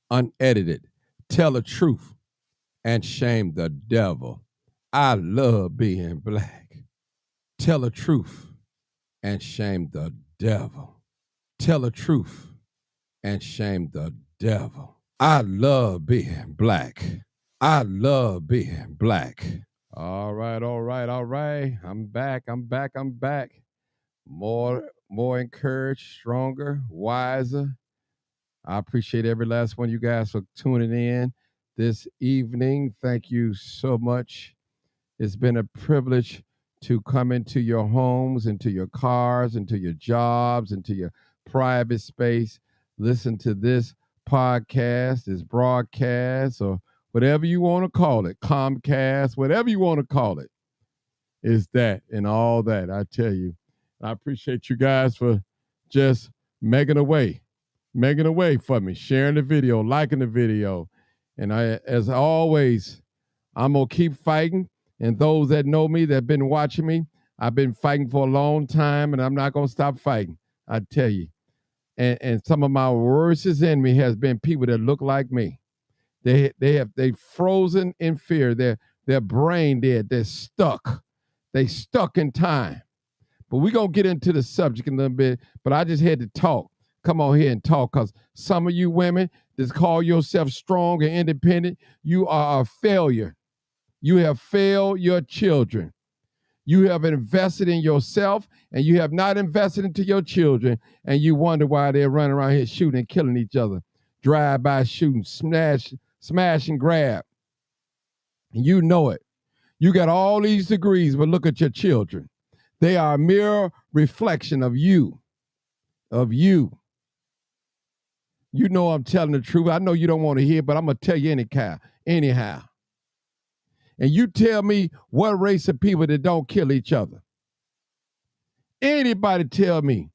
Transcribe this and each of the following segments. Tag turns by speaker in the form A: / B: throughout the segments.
A: unedited, tell the truth, and shame the devil. I love being black. Tell the truth and shame the devil. Tell the truth and shame the devil. I love being black. I love being black. All right, all right, all right. I'm back. I'm back. I'm back. More encouraged, stronger, wiser. I appreciate every last one of you guys for tuning in this evening. Thank you so much. It's been a privilege to come into your homes, into your cars, into your jobs, into your private space. Listen to this podcast, this broadcast, or whatever you want to call it, Comcast, whatever you want to call it, is that and all that. I tell you, I appreciate you guys for just making a way for me, sharing the video, liking the video. And as always, I'm going to keep fighting. And those that know me, that have been watching me, I've been fighting for a long time, and I'm not going to stop fighting. I tell you. And some of my worstest enemy has been people that look like me. They frozen in fear. Their brain dead. They're stuck. They stuck in time. But we're going to get into the subject a little bit. But I just had to talk. Come on here and talk, because some of you women that call yourself strong and independent, you are a failure. You have failed your children. You have invested in yourself, and you have not invested into your children, and you wonder why they're running around here shooting and killing each other. Drive-by shooting, smash and grab. And you know it. You got all these degrees, but look at your children. They are a mere reflection of you. Of you. You know I'm telling the truth. I know you don't want to hear, but I'm going to tell you anyhow. And you tell me what race of people that don't kill each other. Anybody tell me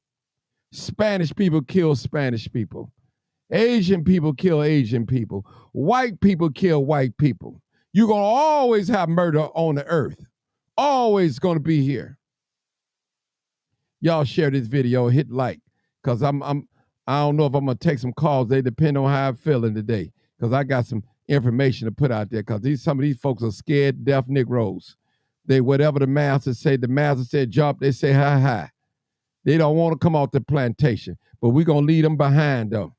A: Spanish people kill Spanish people. Asian people kill Asian people. White people kill white people. You're going to always have murder on the earth. Always going to be here. Y'all share this video, hit like, because I don't know if I'm going to take some calls. They depend on how I'm feeling today, because I got some information to put out there, because some of these folks are scared, deaf Negroes. They, whatever the master said jump, they say hi. They don't want to come off the plantation, but we're going to lead them behind them.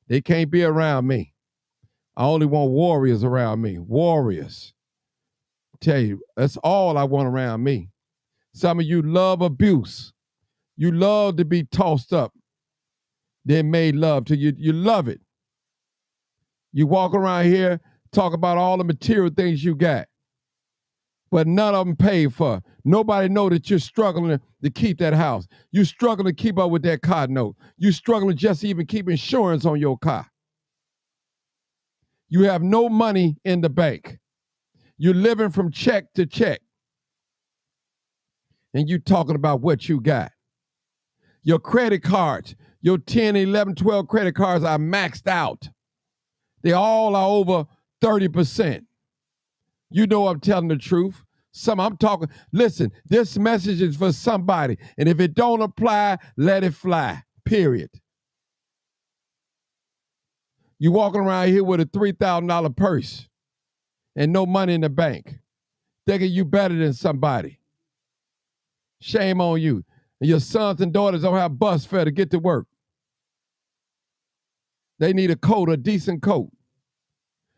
A: They can't be around me. I only want warriors around me. Warriors. Tell you, that's all I want around me. Some of you love abuse. You love to be tossed up, then made love to you. You love it. You walk around here, talk about all the material things you got, but none of them paid for. Nobody know that you're struggling to keep that house. You're struggling to keep up with that car note. You're struggling just to even keep insurance on your car. You have no money in the bank. You're living from check to check. And you talking about what you got. Your credit cards, your 10, 11, 12 credit cards are maxed out. They all are over 30%. You know I'm telling the truth. Listen, this message is for somebody. And if it don't apply, let it fly, period. You walking around here with a $3,000 purse and no money in the bank, thinking you better than somebody. Shame on you. And your sons and daughters don't have bus fare to get to work. They need a coat, a decent coat.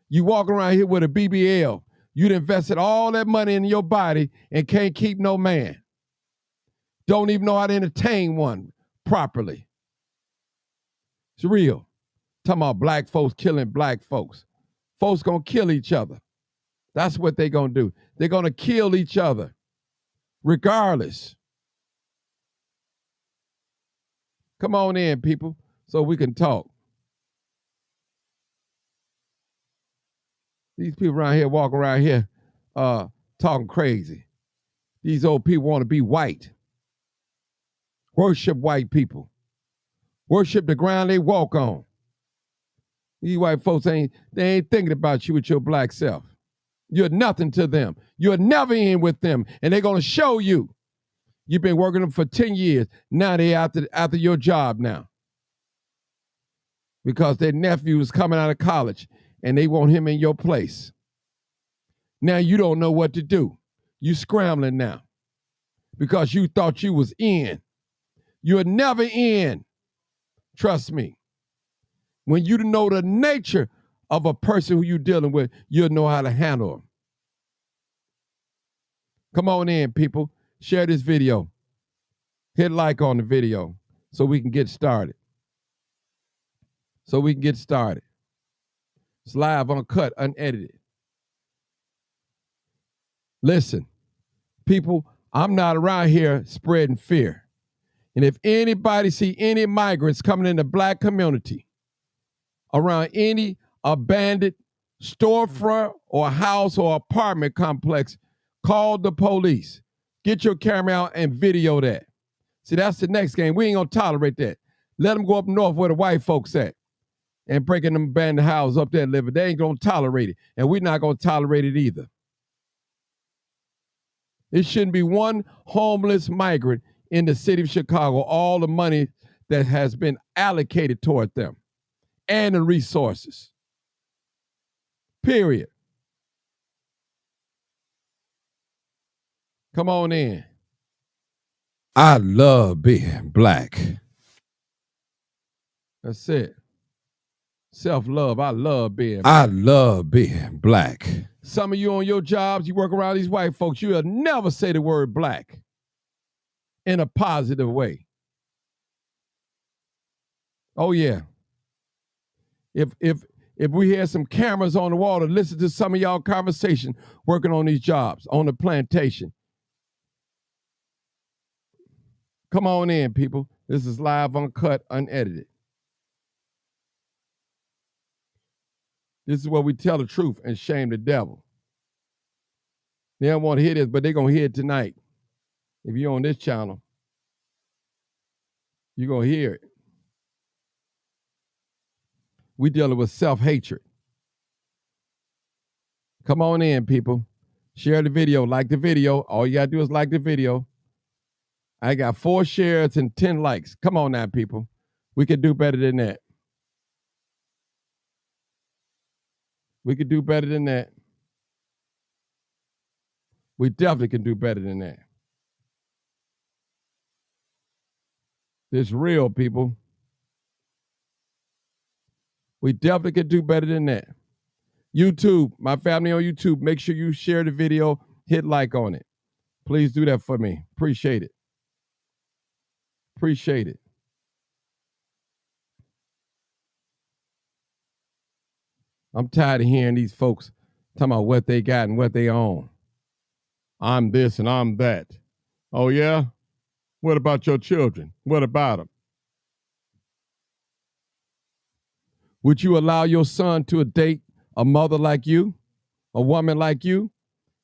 A: You walk around here with a BBL. You'd invested all that money in your body and can't keep no man. Don't even know how to entertain one properly. It's real. Talking about black folks killing black folks. Folks gonna kill each other. That's what they gonna do. They're gonna kill each other, regardless. Come on in, people, so we can talk. These people around here walking around here talking crazy. These old people want to be white. Worship white people. Worship the ground they walk on. These white folks ain't thinking about you with your black self. You're nothing to them. You're never in with them, and they're going to show you. You've been working them for 10 years. Now they after your job now. because their nephew is coming out of college and they want him in your place. Now you don't know what to do. You scrambling now because you thought you was in. You're never in. Trust me. When you know the nature of a person who you're dealing with, you'll know how to handle them. Come on in, people. Share this video. Hit like on the video so we can get started. It's live, uncut, unedited. Listen, people, I'm not around here spreading fear. And if anybody see any migrants coming in the black community around any abandoned storefront or house or apartment complex, call the police. Get your camera out and video that. See, that's the next game. We ain't gonna tolerate that. Let them go up north where the white folks at and breaking them abandoned houses up there living. They ain't gonna tolerate it. And we're not gonna tolerate it either. It shouldn't be one homeless migrant in the city of Chicago, all the money that has been allocated toward them and the resources. Period. Come on in. I love being black. That's it. Self-love. I love being black. Some of you on your jobs, you work around these white folks, you'll never say the word black in a positive way. Oh yeah. If we had some cameras on the wall to listen to some of y'all conversation working on these jobs, on the plantation. Come on in, people. This is live, uncut, unedited. This is where we tell the truth and shame the devil. They don't want to hear this, but they're going to hear it tonight. If you're on this channel, you're going to hear it. We dealing with self-hatred. Come on in, people. Share the video. Like the video. All you got to do is like the video. I got 4 shares and 10 likes. Come on now, people. We could do better than that. We could do better than that. We definitely can do better than that. It's real, people. We definitely can do better than that. YouTube, my family on YouTube, make sure you share the video, hit like on it. Please do that for me. Appreciate it. Appreciate it. I'm tired of hearing these folks talking about what they got and what they own. I'm this and I'm that. Oh, yeah? What about your children? What about them? Would you allow your son to date a mother like you, a woman like you?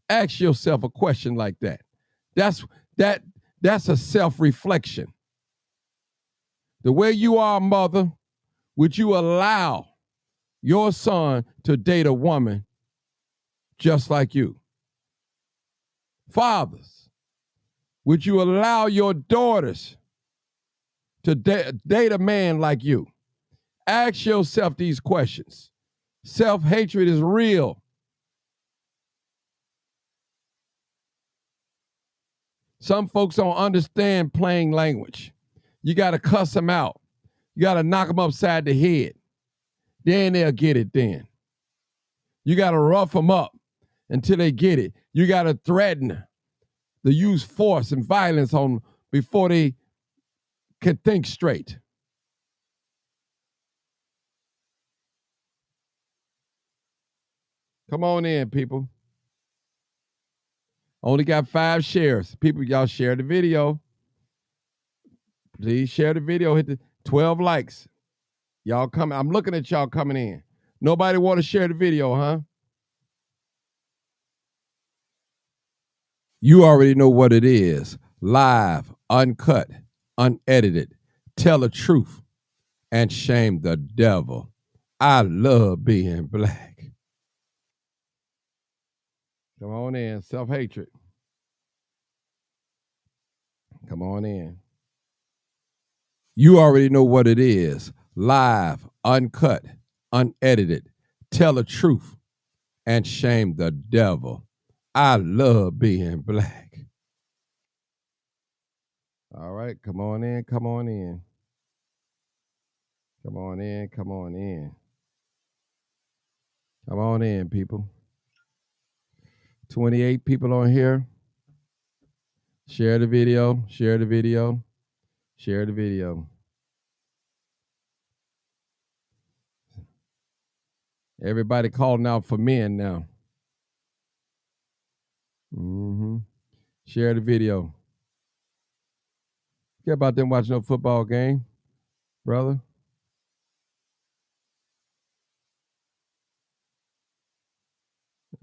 A: Ask yourself a question like that. That's a self-reflection. The way you are a mother, would you allow your son to date a woman just like you? Fathers, would you allow your daughters to date a man like you? Ask yourself these questions. Self-hatred is real. Some folks don't understand plain language. You got to cuss them out. You got to knock them upside the head. Then they'll get it then. You got to rough them up until they get it. You got to threaten to use force and violence on them before they can think straight. Come on in, people. Only got 5 shares. People, y'all share the video. Please share the video. Hit the 12 likes. Y'all coming. I'm looking at y'all coming in. Nobody want to share the video, huh? You already know what it is. Live, uncut, unedited. Tell the truth and shame the devil. I love being black. Come on in. Self-hatred. Come on in. You already know what it is. live, uncut, unedited. Tell the truth and shame the devil. I love being black. All right, come on in, come on in. Come on in, come on in. Come on in, people. 28 people on here. Share the video, share the video, share the video. Everybody calling out for men now. Share the video. Care about them watching no football game, brother?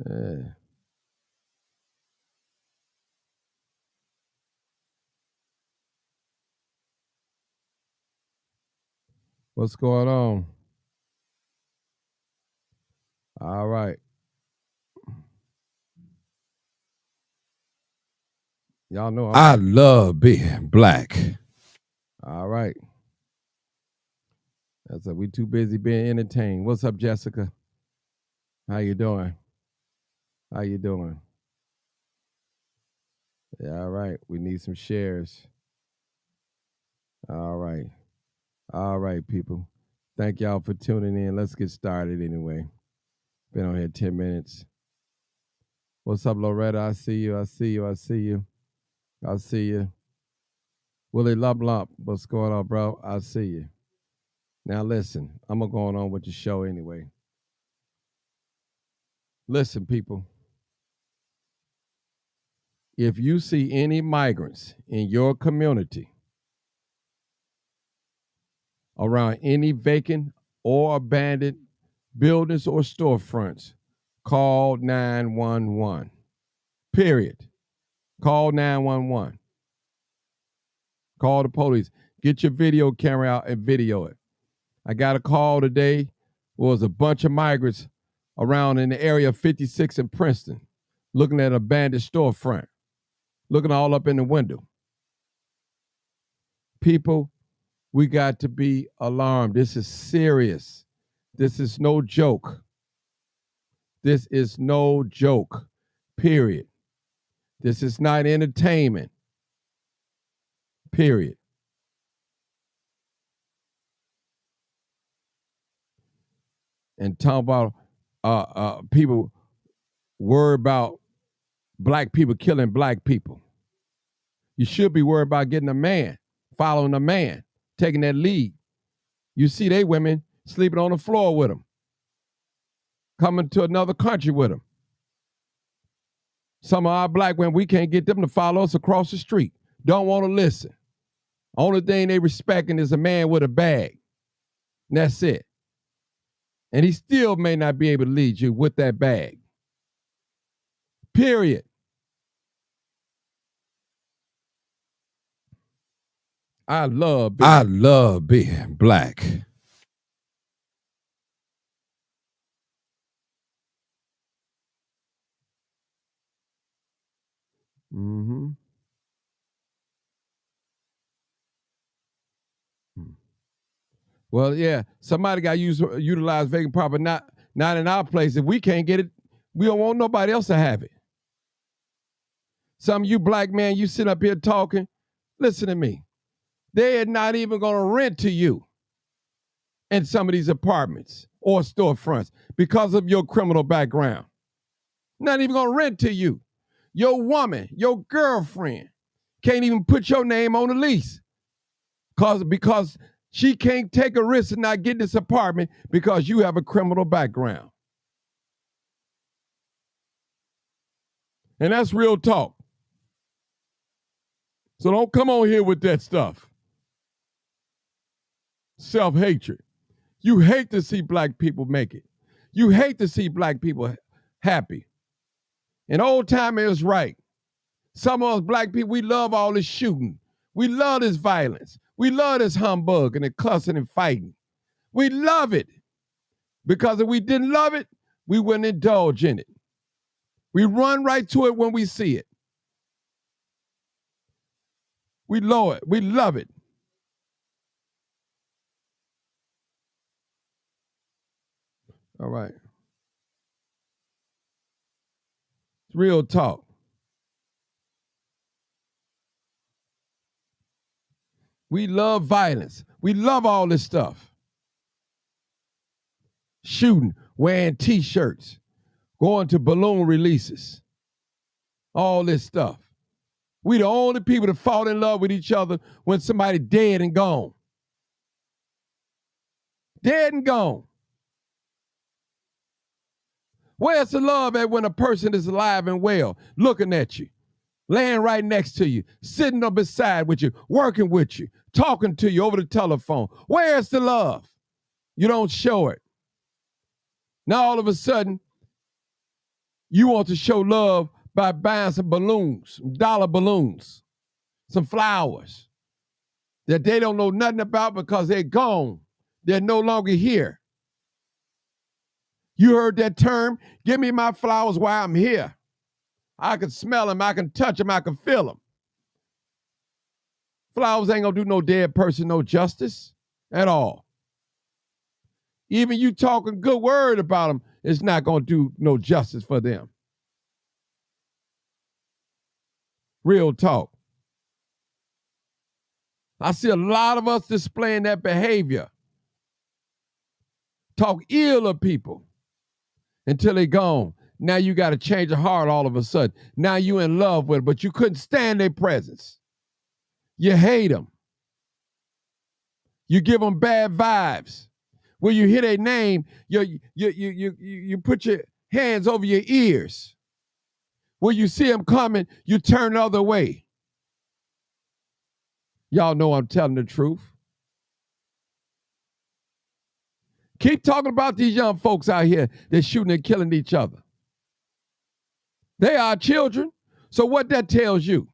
A: Yeah. What's going on? All right. Y'all know I love being black. All right. That's it. We too busy being entertained. What's up, Jessica? How you doing? How you doing? Yeah, all right. We need some shares. All right. All right, people. Thank y'all for tuning in. Let's get started anyway. Been on here 10 minutes. What's up, Loretta? I see you. I see you. I see you. I see you. Willie Lump Lump. What's going on, bro? I see you. Now listen, I'm going to go on with the show anyway. Listen, people. If you see any migrants in your community around any vacant or abandoned buildings or storefronts, call 911. Period. Call 911. Call the police. Get your video camera out and video it. I got a call today. It was a bunch of migrants around in the area of 56 in Princeton, looking at an abandoned storefront, looking all up in the window. People, we got to be alarmed. This is serious. This is no joke. This is no joke, period. This is not entertainment, period. And talking about people worry about black people killing black people. You should be worried about getting a man, following a man, taking that lead. You see they women sleeping on the floor with them, coming to another country with them. Some of our black women, we can't get them to follow us across the street. Don't want to listen. Only thing they respecting is a man with a bag. And that's it. And he still may not be able to lead you with that bag. Period. I love being black. Mm-hmm. Well, yeah, somebody got to utilize vacant property, not in our place. If we can't get it, we don't want nobody else to have it. Some of you black men, you sit up here talking, listen to me. They are not even going to rent to you in some of these apartments or storefronts because of your criminal background. Not even going to rent to you. Your woman, your girlfriend can't even put your name on the lease because she can't take a risk of not getting this apartment because you have a criminal background. And that's real talk. So don't come on here with that stuff. Self-hatred. You hate to see black people make it. You hate to see black people happy. And old time is right. Some of us black people, we love all this shooting. We love this violence. We love this humbug and the cussing and fighting. We love it. Because if we didn't love it, we wouldn't indulge in it. We run right to it when we see it. We love it. We love it. All right. Real talk. We love violence. We love all this stuff. Shooting, wearing T-shirts, going to balloon releases, all this stuff. We the only people that fall in love with each other when somebody dead and gone. Dead and gone. Where's the love at when a person is alive and well, looking at you, laying right next to you, sitting up beside with you, working with you, talking to you over the telephone? Where's the love? You don't show it. Now all of a sudden, you want to show love by buying some balloons, some dollar balloons, some flowers that they don't know nothing about because they're gone. They're no longer here. You heard that term? Give me my flowers while I'm here. I can smell them, I can touch them, I can feel them. Flowers ain't gonna do no dead person no justice at all. Even you talking good word about them, it's not gonna do no justice for them. Real talk. I see a lot of us displaying that behavior. Talk ill of people until they gone. Now you got to change your heart all of a sudden. Now you in love with them, but you couldn't stand their presence. You hate them. You give them bad vibes. When you hear their name, you put your hands over your ears. When you see them coming, you turn the other way. Y'all know I'm telling the truth. Keep talking about these young folks out here that's shooting and killing each other. They are children. So what that tells you?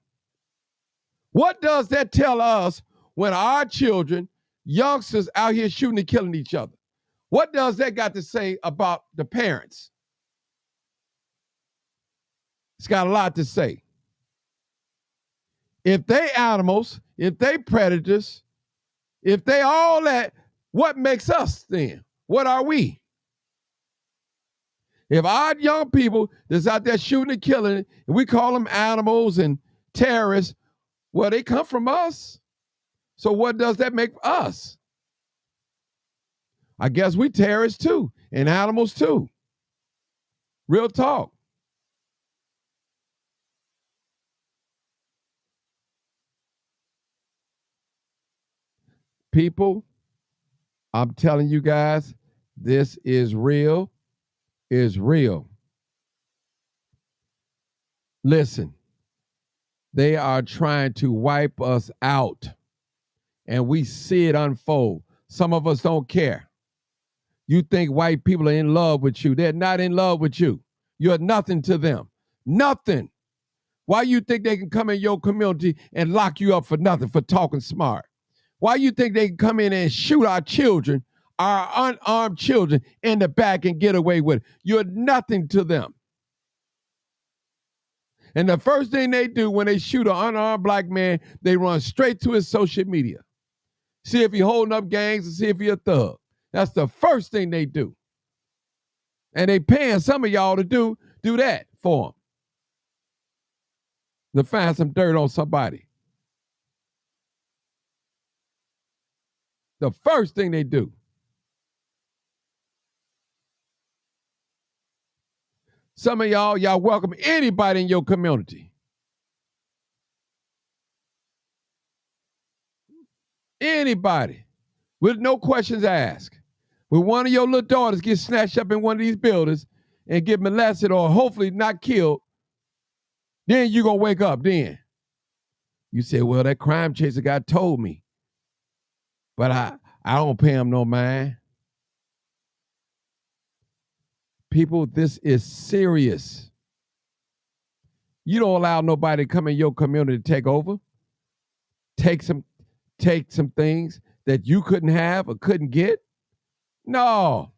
A: What does that tell us when our children, youngsters out here shooting and killing each other? What does that got to say about the parents? It's got a lot to say. If they animals, if they predators, if they all that, what makes us then? What are we? If our young people that's out there shooting and killing, and we call them animals and terrorists, well, they come from us. So what does that make us? I guess we terrorists too, and animals too. Real talk. People, I'm telling you guys, this is real. Is real. Listen, they are trying to wipe us out, and we see it unfold. Some of us don't care. You think white people are in love with you. They're not in love with you. You're nothing to them. Nothing. Why you think they can come in your community and lock you up for nothing, for talking smart? Why you think they can come in and shoot our children, our unarmed children, in the back and get away with it? You're nothing to them. And the first thing they do when they shoot an unarmed black man, they run straight to his social media. See if he's holding up gangs and see if he's a thug. That's the first thing they do. And they paying some of y'all to do that for them. To find some dirt on somebody. The first thing they do. Some of y'all welcome anybody in your community. Anybody, with no questions asked. When one of your little daughters gets snatched up in one of these buildings and get molested or hopefully not killed, then you're going to wake up then. You say, well, that crime chaser guy told me, but I don't pay him no mind. People, this is serious. You don't allow nobody to come in your community to take over, take some things that you couldn't have or couldn't get. No.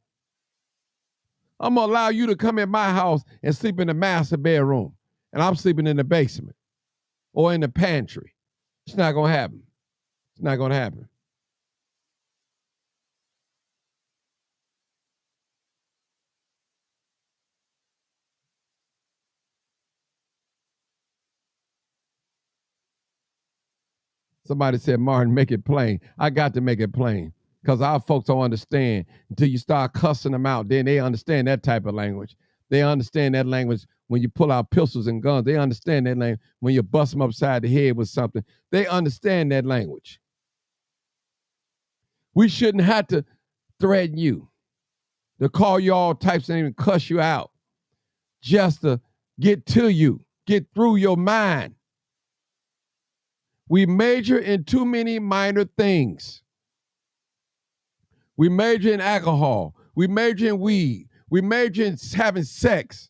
A: I'm going to allow you to come in my house and sleep in the master bedroom, and I'm sleeping in the basement or in the pantry. It's not going to happen. It's not going to happen. Somebody said, Martin, make it plain. I got to make it plain because our folks don't understand until you start cussing them out. Then they understand that type of language. They understand that language when you pull out pistols and guns. They understand that language when you bust them upside the head with something. They understand that language. We shouldn't have to threaten you, to call you all types and even cuss you out just to get to you, get through your mind. We major in too many minor things. We major in alcohol. We major in weed. We major in having sex.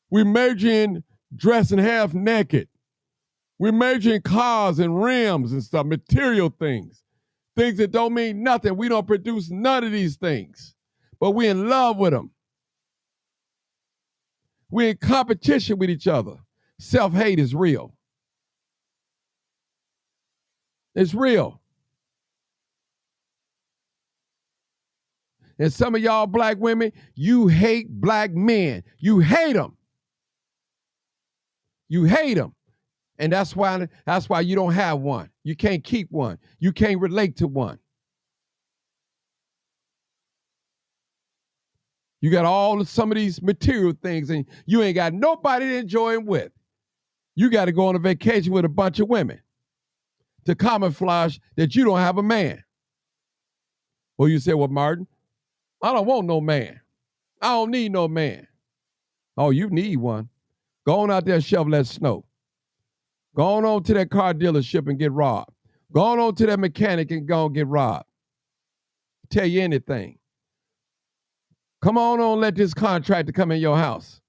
A: We major in dressing half naked. We major in cars and rims and stuff, material things. Things that don't mean nothing. We don't produce none of these things, but we're in love with them. We're in competition with each other. Self-hate is real. It's real. And some of y'all black women, you hate black men. You hate them. You hate them. And that's why you don't have one. You can't keep one. You can't relate to one. You got some of these material things and you ain't got nobody to enjoy them with. You got to go on a vacation with a bunch of women to camouflage that you don't have a man. Well, you say, well, Martin, I don't want no man. I don't need no man. Oh, you need one. Go on out there and shovel that snow. Go on to that car dealership and get robbed. Go on to that mechanic and go and get robbed. Tell you anything. Come on, let this contractor come in your house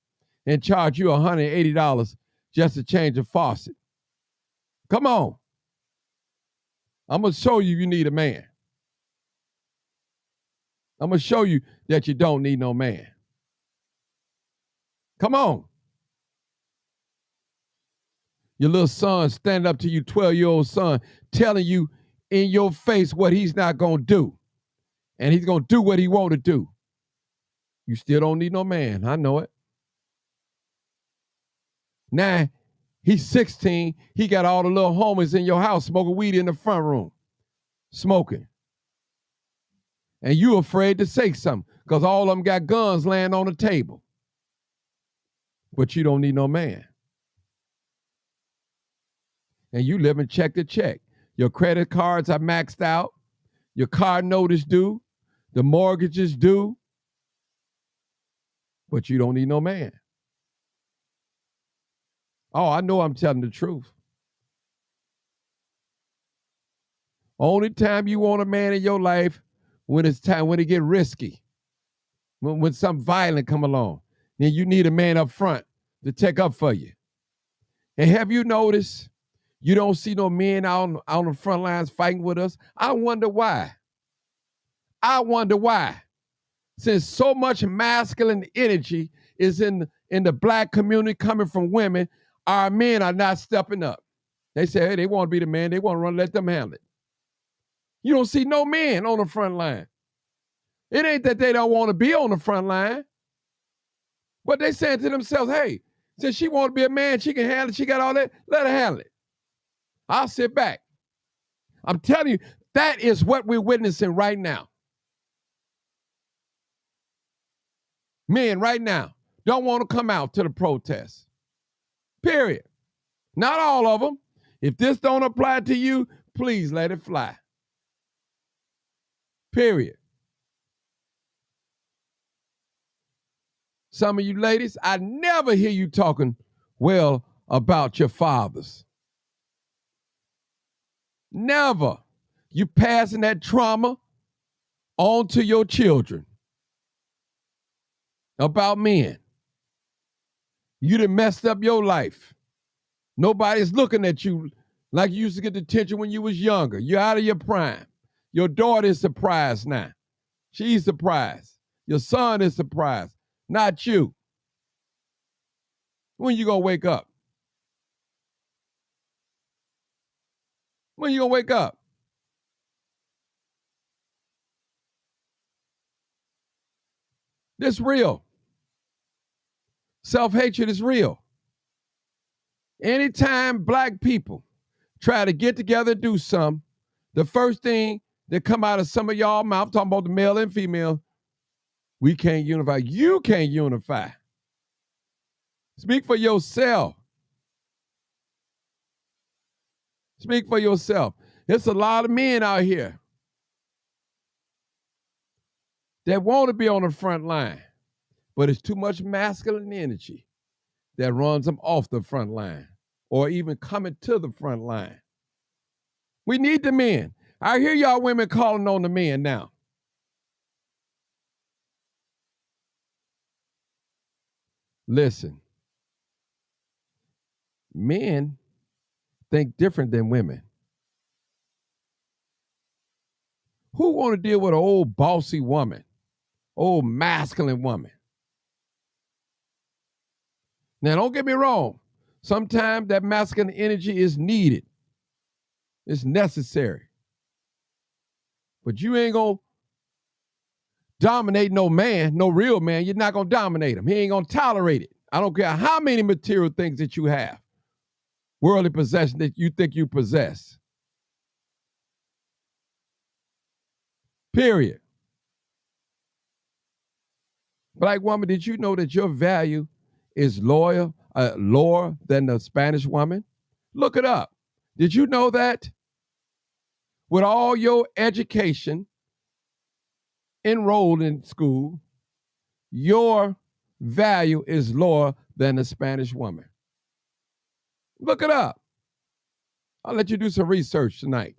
A: and charge you $180 just to change a faucet. Come on. I'm going to show you need a man. I'm going to show you that you don't need no man. Come on. Your little son standing up to you, 12-year-old son, telling you in your face what he's not going to do. And he's going to do what he want to do. You still don't need no man. I know it. Now, he's 16. He got all the little homies in your house smoking weed in the front room. Smoking. And you afraid to say something because all of them got guns laying on the table. But you don't need no man. And you living check to check. Your credit cards are maxed out. Your car note is due. The mortgage is due. But you don't need no man. Oh, I know I'm telling the truth. Only time you want a man in your life when it's time, when it get risky, when something violent come along, then you need a man up front to take up for you. And have you noticed you don't see no men out on the front lines fighting with us? I wonder why. I wonder why. Since so much masculine energy is in the black community coming from women, our men are not stepping up. They say, hey, they want to be the man. They want to run, let them handle it. You don't see no men on the front line. It ain't that they don't want to be on the front line, but they saying to themselves, hey, since she want to be a man, she can handle it, she got all that, let her handle it. I'll sit back. I'm telling you, that is what we're witnessing right now. Men right now don't want to come out to the protests. Period. Not all of them. If this don't apply to you, please let it fly. Period. Some of you ladies, I never hear you talking well about your fathers. Never. You passing that trauma on to your children. About men. You done messed up your life. Nobody's looking at you like you used to get the attention when you was younger. You're out of your prime. Your daughter is surprised now. She's surprised. Your son is surprised. Not you. When you gonna wake up? When you gonna wake up? This real. Self-hatred is real. Anytime black people try to get together and do something, the first thing that come out of some of y'all mouth, talking about the male and female, we can't unify. You can't unify. Speak for yourself. Speak for yourself. There's a lot of men out here that want to be on the front line, but it's too much masculine energy that runs them off the front line or even coming to the front line. We need the men. I hear y'all women calling on the men now. Listen, men think different than women. Who want to deal with an old bossy woman, old masculine woman? Now, don't get me wrong. Sometimes that masculine energy is needed. It's necessary. But you ain't going to dominate no man, no real man. You're not going to dominate him. He ain't going to tolerate it. I don't care how many material things that you have, worldly possession that you think you possess. Period. Black woman, did you know that your value is lower than the Spanish woman? Look it up. Did you know that? With all your education, enrolled in school, your value is lower than the Spanish woman. Look it up. I'll let you do some research tonight.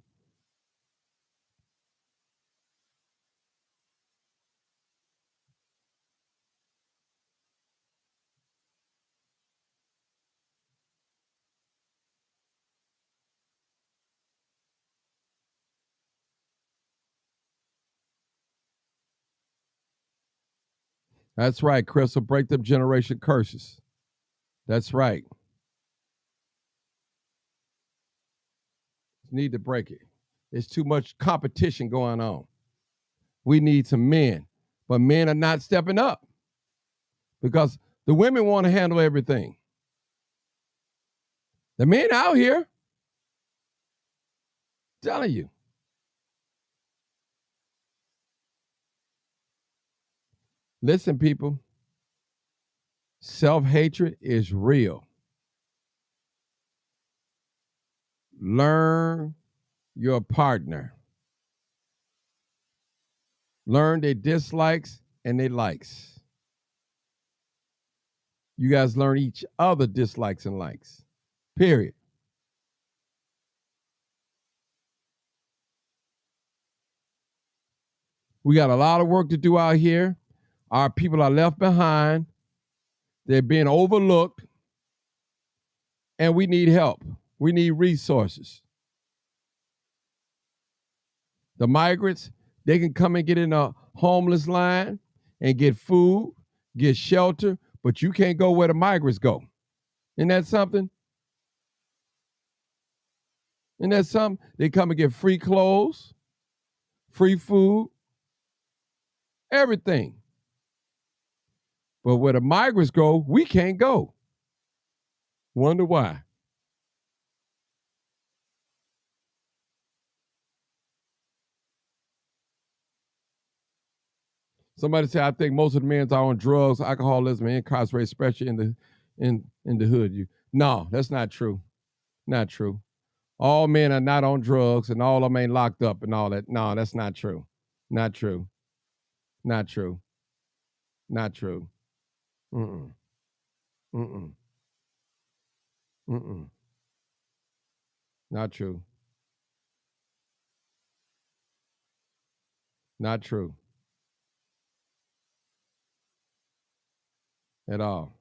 A: That's right, Crystal. Break them generation curses. That's right. Need to break it. There's too much competition going on. We need some men, but men are not stepping up because the women want to handle everything. The men out here, telling you. Listen, people, self-hatred is real. Learn your partner. Learn their dislikes and their likes. You guys learn each other dislikes and likes. Period. We got a lot of work to do out here. Our people are left behind. They're being overlooked. And we need help. We need resources. The migrants, they can come and get in a homeless line and get food, get shelter, but you can't go where the migrants go. Isn't that something? Isn't that something? They come and get free clothes, free food, everything. But where the migrants go, we can't go. Wonder why? Somebody said, I think most of the men are on drugs, alcoholism, and incarcerated, especially in the hood. No, that's not true. Not true. All men are not on drugs and all of them ain't locked up and all that. No, that's not true. Not true. Not true. Not true. Mm-mm. Mm-mm. Mm-mm. Not true. Not true. At all.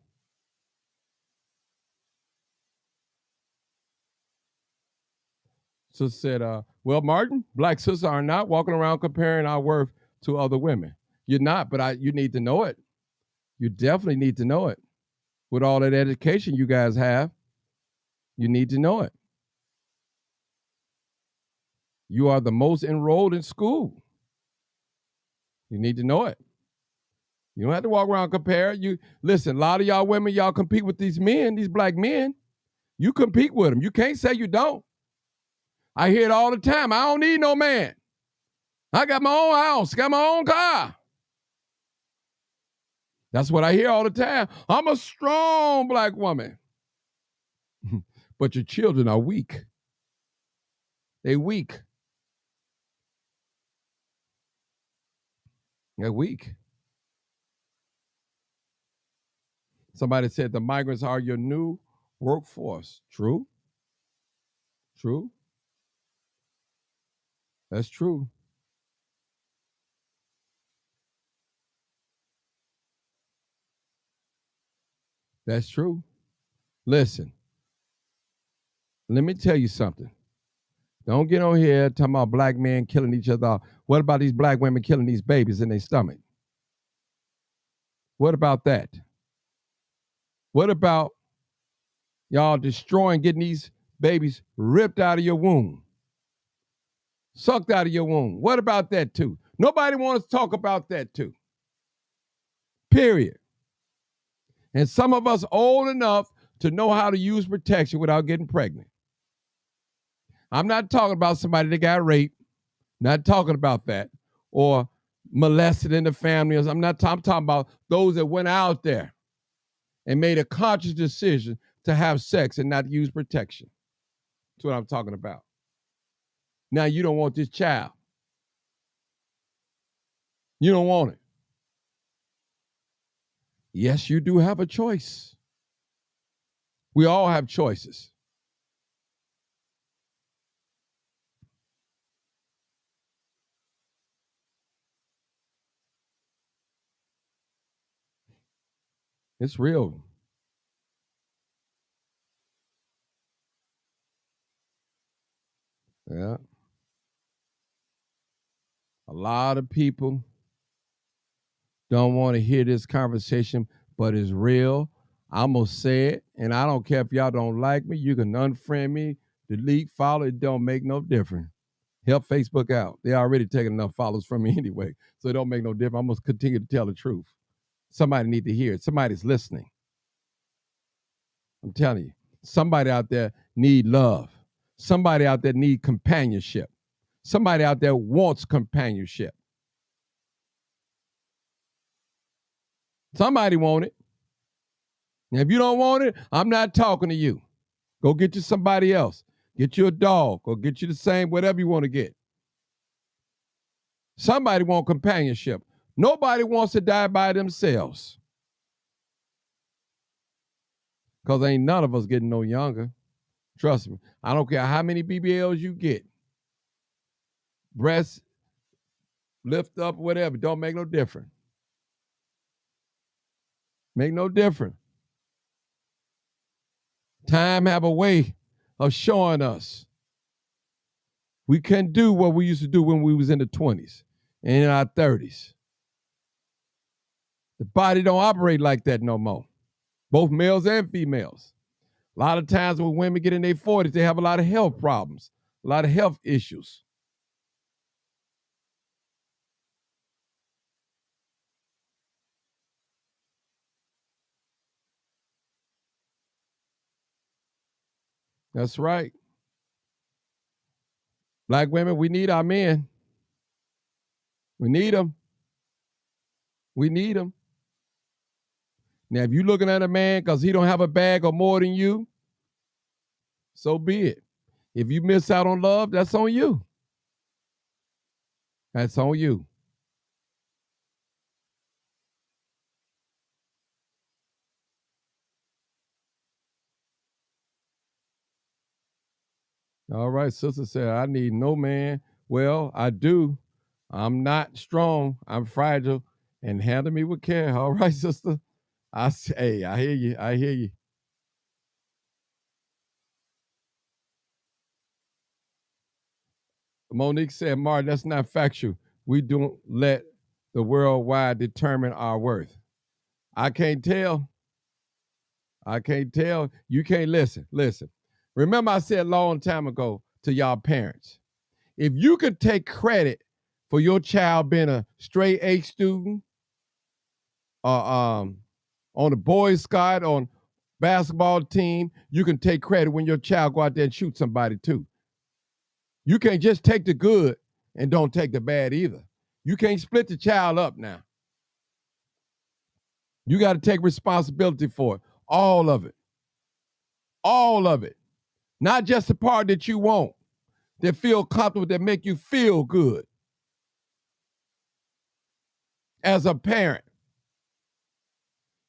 A: Sister said, well, Martin, black sisters are not walking around comparing our worth to other women. You're not, but you need to know it. You definitely need to know it. With all that education you guys have, you need to know it. You are the most enrolled in school. You need to know it. You don't have to walk around compare. You listen, a lot of y'all women, y'all compete with these men, these black men. You compete with them. You can't say you don't. I hear it all the time. I don't need no man. I got my own house, got my own car. That's what I hear all the time. I'm a strong black woman. But your children are weak. They're weak. They're weak. Somebody said the migrants are your new workforce. True? True? That's true. That's true. Listen, let me tell you something. Don't get on here talking about black men killing each other. What about these black women killing these babies in their stomach? What about that? What about y'all destroying, getting these babies ripped out of your womb, sucked out of your womb? What about that too? Nobody wants to talk about that too. Period. And some of us old enough to know how to use protection without getting pregnant. I'm not talking about somebody that got raped, not talking about that, or molested in the family. I'm talking about those that went out there and made a conscious decision to have sex and not use protection. That's what I'm talking about. Now you don't want this child. You don't want it. Yes, you do have a choice. We all have choices. It's real. Yeah. A lot of people don't want to hear this conversation, but it's real. I'm going to say it, and I don't care if y'all don't like me. You can unfriend me, delete, follow. It don't make no difference. Help Facebook out. They're already taking enough followers from me anyway, so it don't make no difference. I'm going to continue to tell the truth. Somebody need to hear it. Somebody's listening. I'm telling you. Somebody out there need love. Somebody out there need companionship. Somebody out there wants companionship. Somebody want it. Now, if you don't want it, I'm not talking to you. Go get you somebody else. Get you a dog or get you the same, whatever you want to get. Somebody want companionship. Nobody wants to die by themselves. Because ain't none of us getting no younger. Trust me. I don't care how many BBLs you get. Breasts, lift up, whatever. Don't make no difference. Make no difference. Time have a way of showing us we can't do what we used to do when we was in the 20s and in our 30s. The body don't operate like that no more, both males and females. A lot of times when women get in their 40s, they have a lot of health problems, a lot of health issues. That's right. Black women, we need our men. We need them. We need them. Now, if you're looking at a man because he don't have a bag or more than you, so be it. If you miss out on love, that's on you. That's on you. All right, sister said, I need no man. Well, I do. I'm not strong. I'm fragile and handle me with care. All right, sister. I say, hey, I hear you. I hear you. Monique said, Martin, that's not factual. We don't let the worldwide determine our worth. I can't tell. I can't tell. You can't listen. Listen. Remember, I said a long time ago to y'all parents, if you could take credit for your child being a straight A student, on the Boy Scout, on basketball team, you can take credit when your child go out there and shoot somebody too. You can't just take the good and don't take the bad either. You can't split the child up now. You got to take responsibility for it. All of it. All of it. Not just the part that you want, that feel comfortable, that make you feel good as a parent.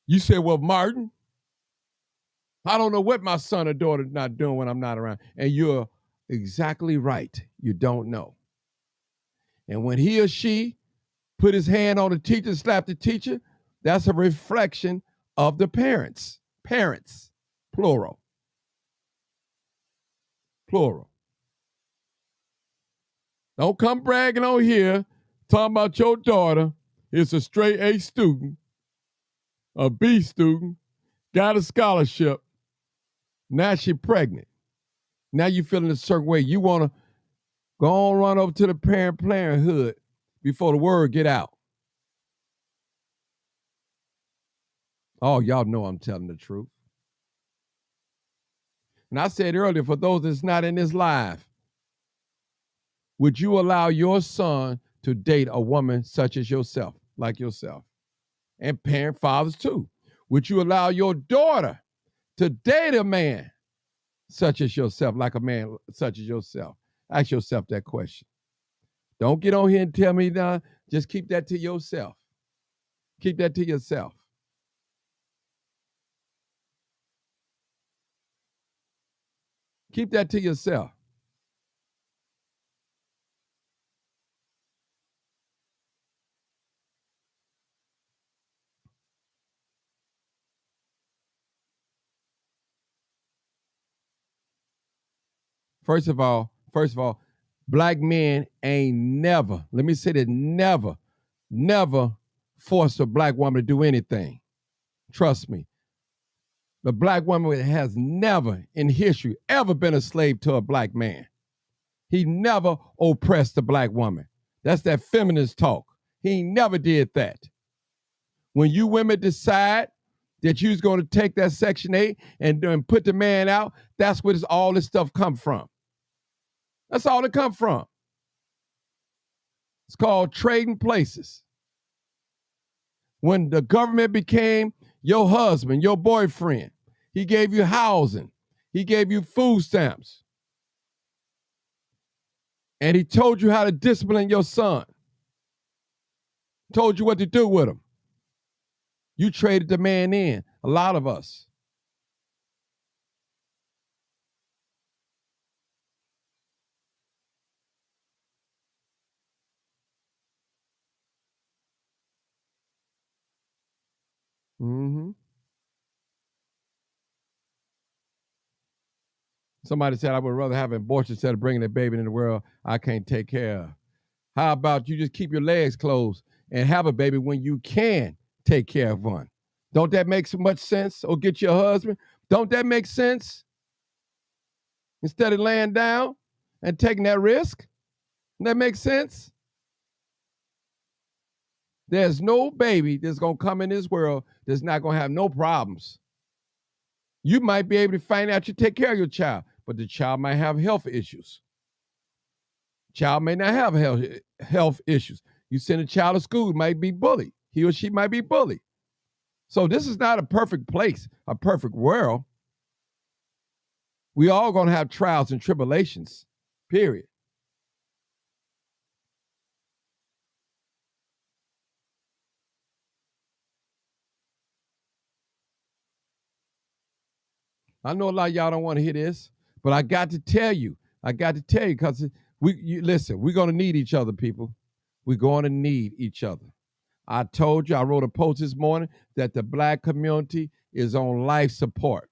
A: You say, well, Martin, I don't know what my son or daughter not doing when I'm not around. And you're exactly right. You don't know. And when he or she put his hand on the teacher, slap the teacher, that's a reflection of the parents. Parents, plural. Plural. Don't come bragging on here, talking about your daughter is a straight A student, a B student, got a scholarship. Now she's pregnant. Now you feeling a certain way. You want to go on, run over to the parenthood before the word get out. Oh, y'all know I'm telling the truth. And I said earlier, for those that's not in this live, would you allow your son to date a woman such as yourself, like yourself? And parent fathers too. Would you allow your daughter to date a man such as yourself, like a man such as yourself? Ask yourself that question. Don't get on here and tell me now. Just keep that to yourself. Keep that to yourself. Keep that to yourself. First of all, black men ain't never, let me say that, never forced a black woman to do anything. Trust me. The black woman has never in history ever been a slave to a black man. He never oppressed a black woman. That's that feminist talk. He never did that. When you women decide that you're going to take that Section 8 and put the man out, that's where all this stuff come from. That's all it come from. It's called trading places. When the government became your husband, your boyfriend, he gave you housing, he gave you food stamps, and he told you how to discipline your son, told you what to do with him. You traded the man in, a lot of us. Mm-hmm. Somebody said, I would rather have an abortion instead of bringing a baby into the world I can't take care of. How about you just keep your legs closed and have a baby when you can take care of one? Don't that make so much sense? Or get your husband? Don't that make sense? Instead of laying down and taking that risk? Doesn't that make sense? There's no baby that's going to come in this world that's not going to have no problems. You might be able to find out you take care of your child, but the child might have health issues. Child may not have health issues. You send a child to school, might be bullied. He or she might be bullied. So this is not a perfect place, a perfect world. We all going to have trials and tribulations, period. I know a lot of y'all don't want to hear this, but I got to tell you because listen, we're going to need each other, people. We're going to need each other. I told you, I wrote a post this morning that the black community is on life support.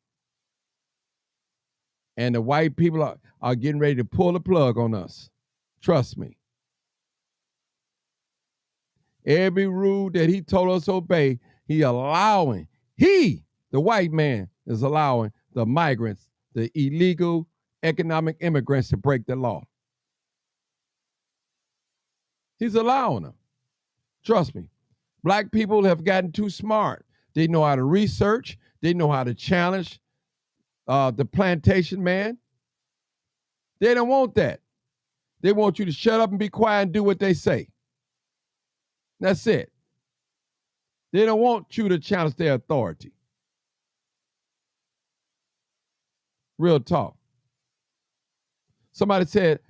A: And the white people are getting ready to pull the plug on us. Trust me. Every rule that he told us to obey, the white man is allowing the migrants, the illegal economic immigrants to break the law. He's allowing them. Trust me. Black people have gotten too smart. They know how to research. They know how to challenge the plantation man. They don't want that. They want you to shut up and be quiet and do what they say. That's it. They don't want you to challenge their authority. Real talk. Somebody said,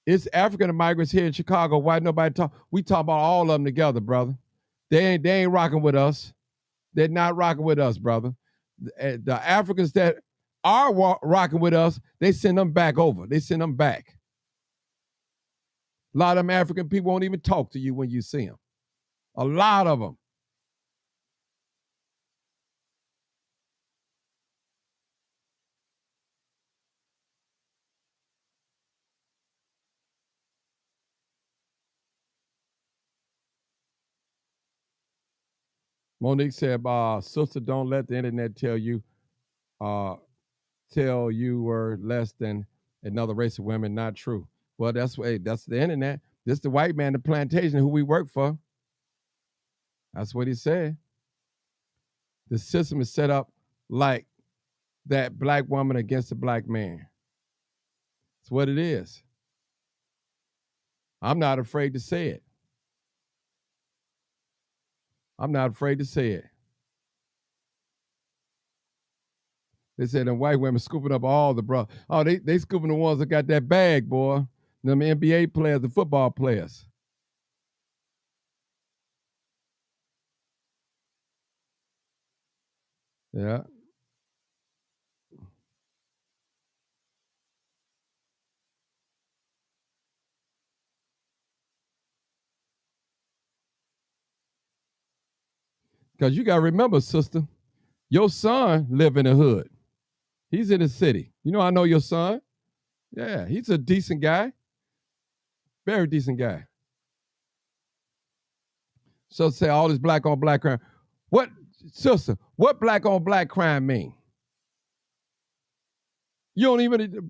A: it's African migrants here in Chicago. Why nobody talk? We talk about all of them together, brother. They ain't rocking with us. They're not rocking with us, brother. The Africans that are rocking with us, they send them back over. They send them back. A lot of them African people won't even talk to you when you see them. A lot of them. Monique said, sister, don't let the internet tell you were less than another race of women. Not true. Well, that's the internet. This the white man, the plantation who we work for. That's what he said. The system is set up like that black woman against a black man. It's what it is. I'm not afraid to say it. I'm not afraid to say it. They said the white women scooping up all the bro. Oh, they scooping the ones that got that bag, boy. Them NBA players, the football players. Yeah. Because you got to remember, sister, your son live in the hood. He's in the city. You know, I know your son. Yeah, he's a decent guy. Very decent guy. So say all this black on black crime. What, sister, what black on black crime mean? You don't even,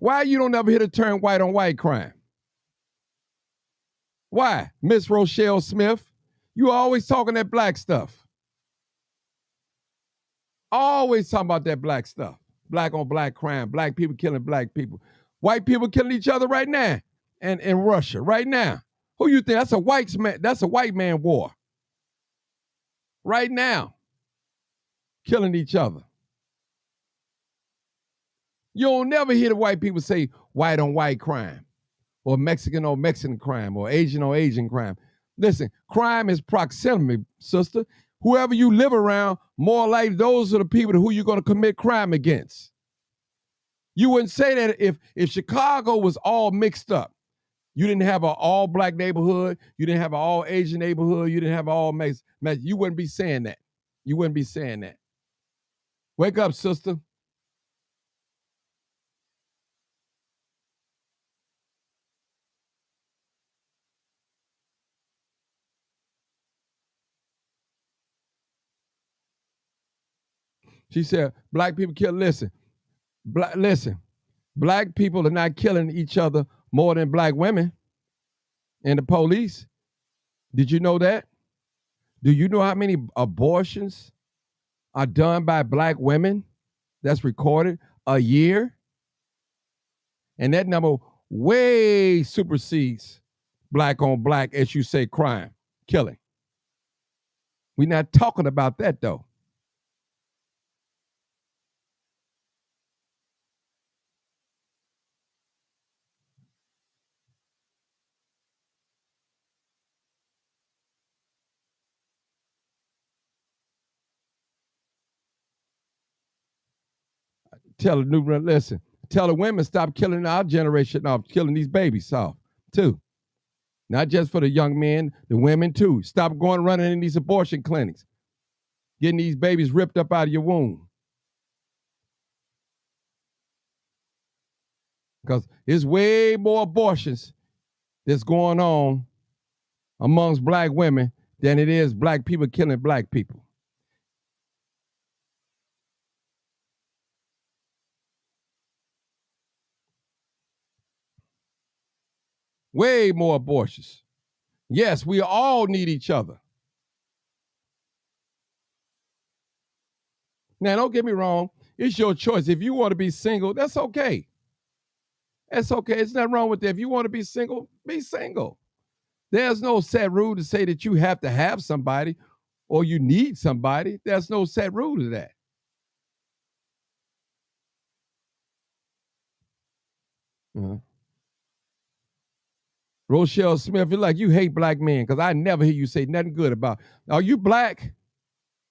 A: why you don't ever hear the term white on white crime? Why? Miss Rochelle Smith, you always talking that black stuff. Always talking about that black stuff. Black on black crime, black people killing black people. White people killing each other right now. And in Russia, right now. Who you think? That's a white man war. Right now. Killing each other. You'll never hear the white people say white on white crime, or Mexican on Mexican crime, or Asian on Asian crime. Listen, crime is proximity, sister. Whoever you live around, more likely those are the people who you're going to commit crime against. You wouldn't say that if Chicago was all mixed up. You didn't have an all black neighborhood. You didn't have an all Asian neighborhood. You didn't have an all Mexican. You wouldn't be saying that. You wouldn't be saying that. Wake up, sister. She said, black people kill. Listen, black people are not killing each other more than black women and the police. Did you know that? Do you know how many abortions are done by black women that's recorded a year? And that number way supersedes black on black, as you say, crime, killing. We're not talking about that, though. Tell the new, listen, tell the women stop killing our generation off, killing these babies off, too. Not just for the young men, the women, too. Stop going running in these abortion clinics, getting these babies ripped up out of your womb. Because there's way more abortions that's going on amongst black women than it is black people killing black people. Way more abortions. Yes, we all need each other. Now, don't get me wrong. It's your choice. If you want to be single, that's okay. It's okay. It's nothing wrong with that. If you want to be single, be single. There's no set rule to say that you have to have somebody or you need somebody. There's no set rule to that. Uh-huh. Rochelle Smith, you're like you hate black men because I never hear you say nothing good about. Are you black?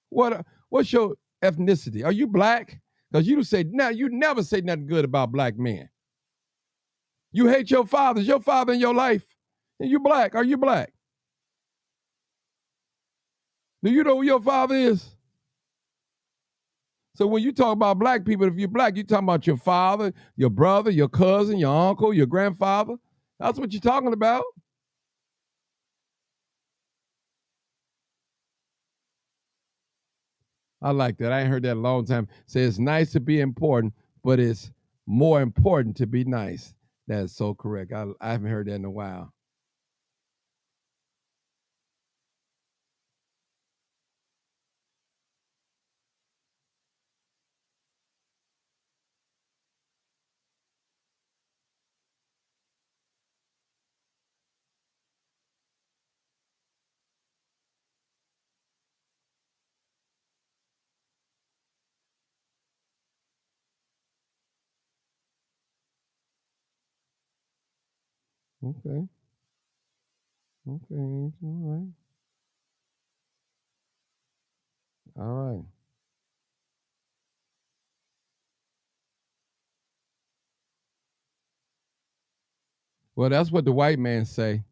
A: What's your ethnicity? Are you black? Because you say now you never say nothing good about black men. You hate your father. Is your father in your life? And you black? Are you black? Do you know who your father is? So when you talk about black people, if you're black, you're talking about your father, your brother, your cousin, your uncle, your grandfather. That's what you're talking about. I like that. I ain't heard that in a long time. Say it's nice to be important, but it's more important to be nice. That is so correct. I haven't heard that in a while. Okay. Okay. All right. All right. Well, that's what the white man say,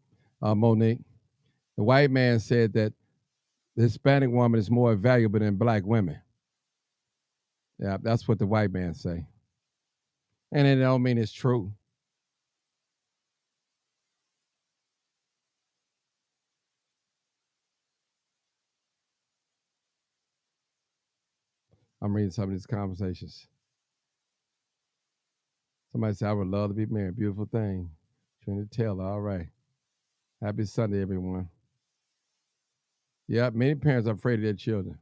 A: Monique. The white man said that the Hispanic woman is more valuable than black women. Yeah, that's what the white man say. And it don't mean it's true. I'm reading some of these conversations. Somebody said, I would love to be married. Beautiful thing. Trinity Taylor. All right. Happy Sunday, everyone. Yeah, many parents are afraid of their children.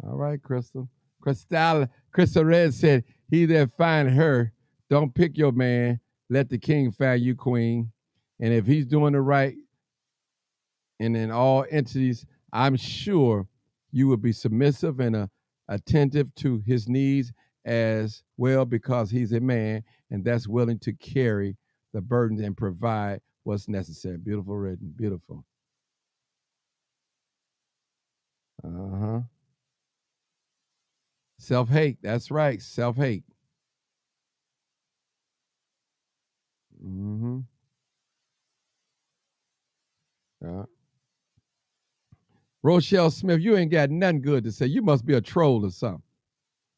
A: All right, Crystal. Crystal Red said, he that find her, don't pick your man. Let the king find you, queen. And if he's doing the right and in all entities, I'm sure you will be submissive and attentive to his needs as well because he's a man and that's willing to carry the burden and provide what's necessary. Beautiful written. Beautiful. Uh-huh. Self-hate. That's right. Self-hate. Mm-hmm. Yeah. Rochelle Smith, you ain't got nothing good to say. You must be a troll or something.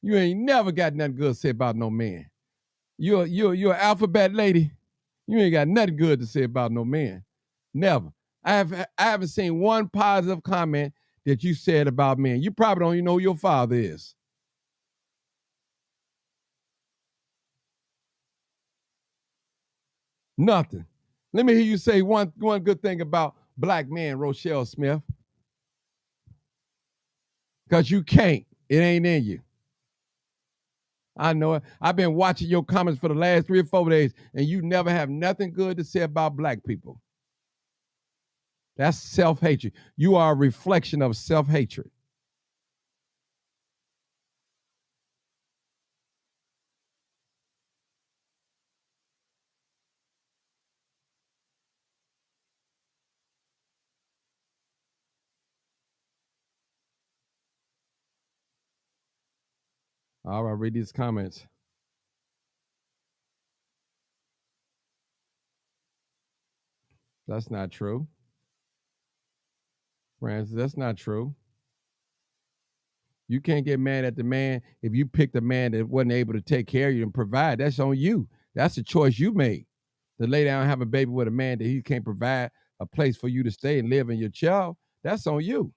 A: You ain't never got nothing good to say about no man. You're an alphabet lady. You ain't got nothing good to say about no man. Never. I haven't seen one positive comment that you said about men. You probably don't even know who your father is. Nothing. Let me hear you say one good thing about black men, Rochelle Smith. Because you can't. It ain't in you. I know it. I've been watching your comments for the last 3 or 4 days, and you never have nothing good to say about black people. That's self-hatred. You are a reflection of self-hatred. All right, read these comments. That's not true. Francis, that's not true. You can't get mad at the man if you picked a man that wasn't able to take care of you and provide. That's on you. That's a choice you made. To lay down and have a baby with a man that he can't provide a place for you to stay and live in your child, that's on you.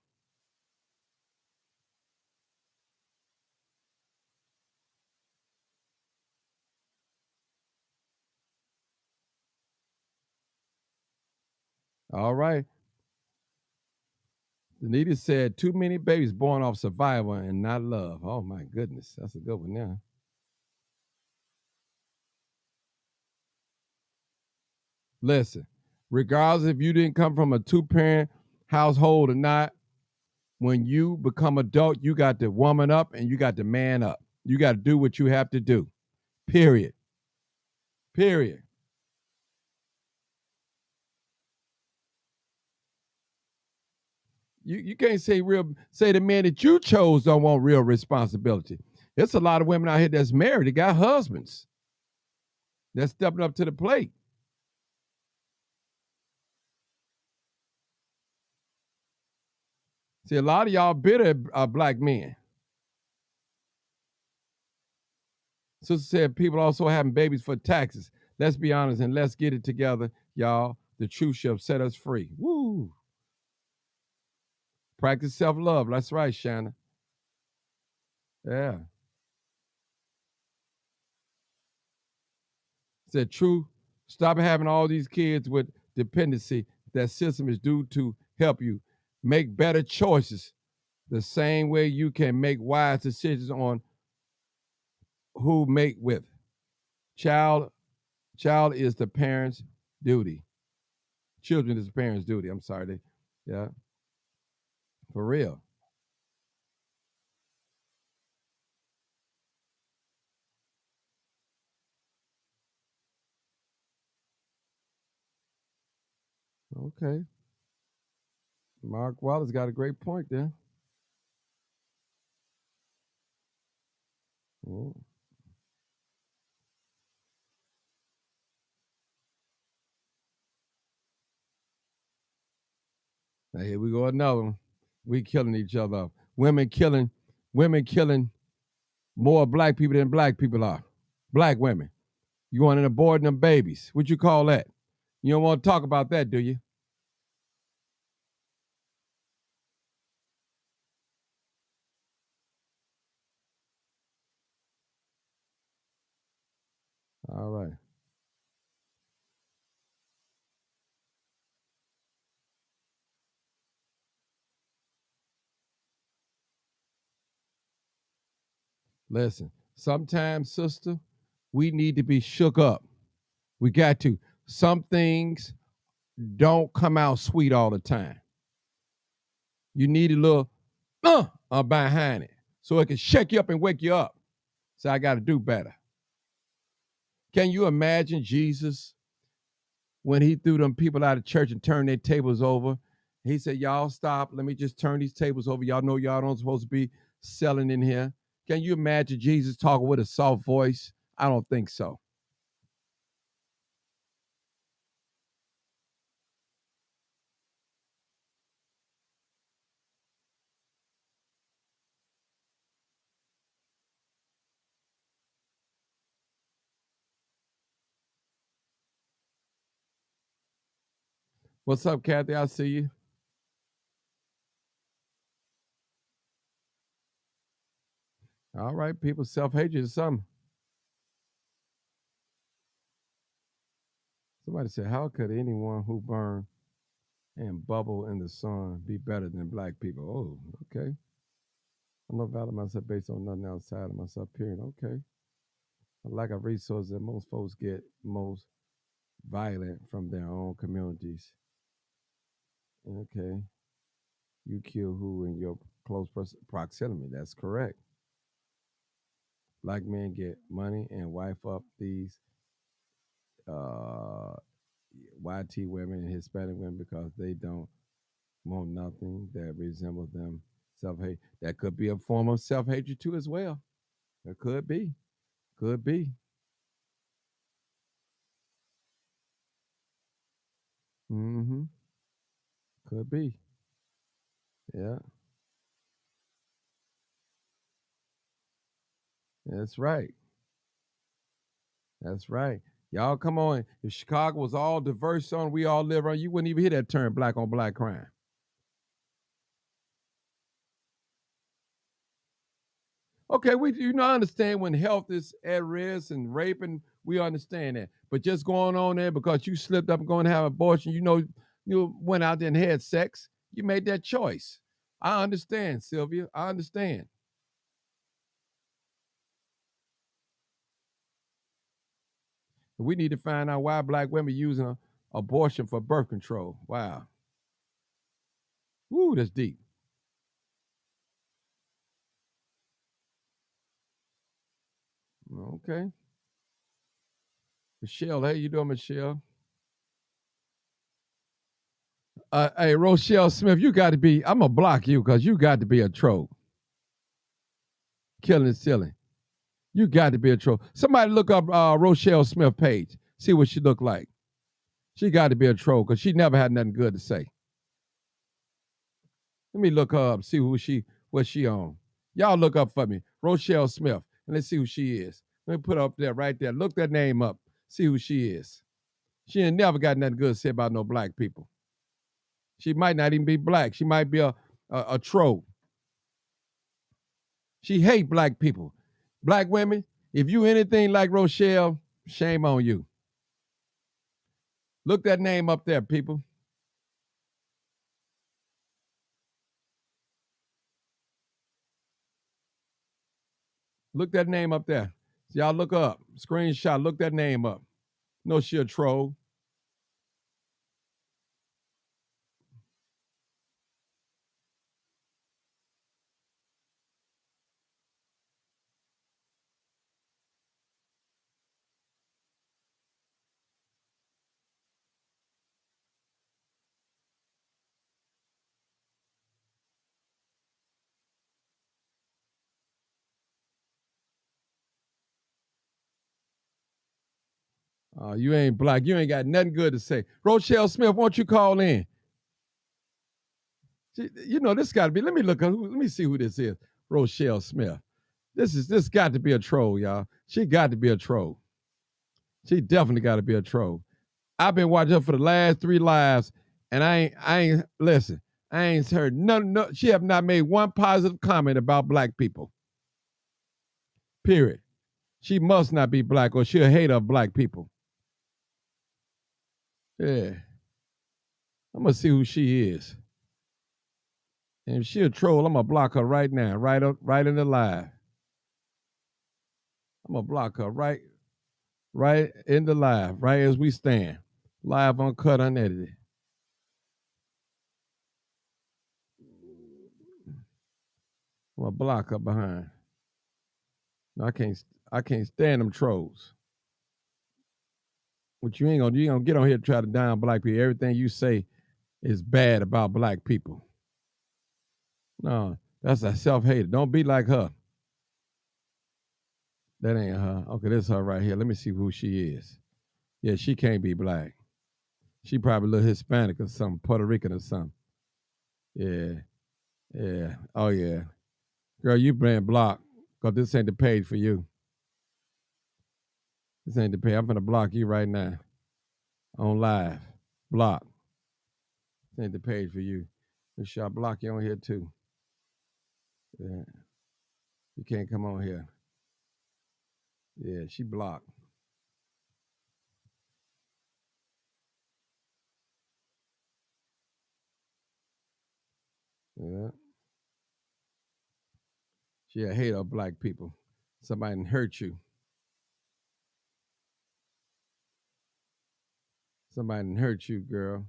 A: All right. Anita said, too many babies born off survival and not love. Oh my goodness. That's a good one now. Listen, regardless if you didn't come from a two-parent household or not, when you become adult, you got to woman up and you got to man up. You got to do what you have to do. Period. Period. You can't say the man that you chose don't want real responsibility. There's a lot of women out here that's married, that got husbands that's stepping up to the plate. See, a lot of y'all bitter black men. Sister said people also having babies for taxes. Let's be honest and let's get it together, y'all. The truth shall set us free. Woo! Practice self-love. That's right, Shanna. Yeah. Said true. Stop having all these kids with dependency. That system is due to help you make better choices. The same way you can make wise decisions on who mate with. Child, child is the parent's duty. Children is the parent's duty. I'm sorry. Yeah, for real. Okay. Mark Wallace got a great point there. Yeah. Now here we go another one. We killing each other off. Women killing more black people than black people are. Black women. You want to abort them babies. What you call that? You don't want to talk about that, do you? All right. Listen, sometimes, sister, we need to be shook up. We got to. Some things don't come out sweet all the time. You need a little behind it so it can shake you up and wake you up. So I got to do better. Can you imagine Jesus when he threw them people out of church and turned their tables over? He said, y'all stop. Let me just turn these tables over. Y'all know y'all don't supposed to be selling in here. Can you imagine Jesus talking with a soft voice? I don't think so. What's up, Kathy? I see you. All right, people, self-hatred is something. Somebody said, how could anyone who burn and bubble in the sun be better than black people? Oh, okay. I'm not valuing myself based on nothing outside of myself, period. Okay. A lack of resources that most folks get most violent from their own communities. Okay. You kill who in your close proximity. That's correct. Black men get money and wife up these uh, YT women and Hispanic women because they don't want nothing that resembles them. Self hate. That could be a form of self hatred too, as well. It could be. Could be. Mm-hmm. Could be. Yeah. That's right. That's right. Y'all come on. If Chicago was all diverse on, we all live on, you wouldn't even hear that term black on black crime. Okay, we you know I understand when health is at risk and raping, we understand that. But just going on there because you slipped up and going to have abortion, you went out there and had sex, you made that choice. I understand, Sylvia. I understand. We need to find out why black women using Abortion for birth control. Wow. Woo, that's deep. Okay. Michelle, how you doing, Michelle? Hey, Rochelle Smith, you got to be, I'm going to block you because you got to be a troll. Killing and stealing. You got to be a troll. Somebody look up Rochelle Smith page. See what she look like. She got to be a troll because she never had nothing good to say. Let me look her up, see what she on. Y'all look up for me. Rochelle Smith. And let's see who she is. Let me put her up there right there. Look that name up. See who she is. She ain't never got nothing good to say about no black people. She might not even be black. She might be a troll. She hate black people. Black women, if you anything like Rochelle, shame on you. Look that name up there, people. Look that name up there. Y'all look up. Screenshot. Look that name up. No, she a troll. You ain't black. You ain't got nothing good to say. Rochelle Smith, won't you call in? You know, this got to be. Let me look. Let me see who this is. Rochelle Smith. This got to be a troll, y'all. She got to be a troll. She definitely got to be a troll. I've been watching her for the last 3 lives, and I ain't listen. I ain't heard none. No, she have not made one positive comment about black people. Period. She must not be black, or she'll hate of black people. Yeah, I'm gonna see who she is. And if she a troll, I'm gonna block her right now, right in the live. I'm gonna block her right in the live, right as we stand, live, uncut, unedited. I'm gonna block her behind. No, I can't stand them trolls. But you ain't gonna get on here to try to down black people. Everything you say is bad about black people. No, that's a self-hater. Don't be like her. That ain't her. Okay, this is her right here. Let me see who she is. Yeah, she can't be black. She probably a little Hispanic or something, Puerto Rican or something. Yeah, yeah. Oh yeah. Girl, you been blocked because this ain't the page for you. This ain't the page. I'm gonna block you right now on live. Block. This ain't the page for you. Make sure I block you on here too. Yeah. You can't come on here. Yeah, she blocked. Yeah. She a hater of black people. Somebody done hurt you. Somebody done hurt you, girl.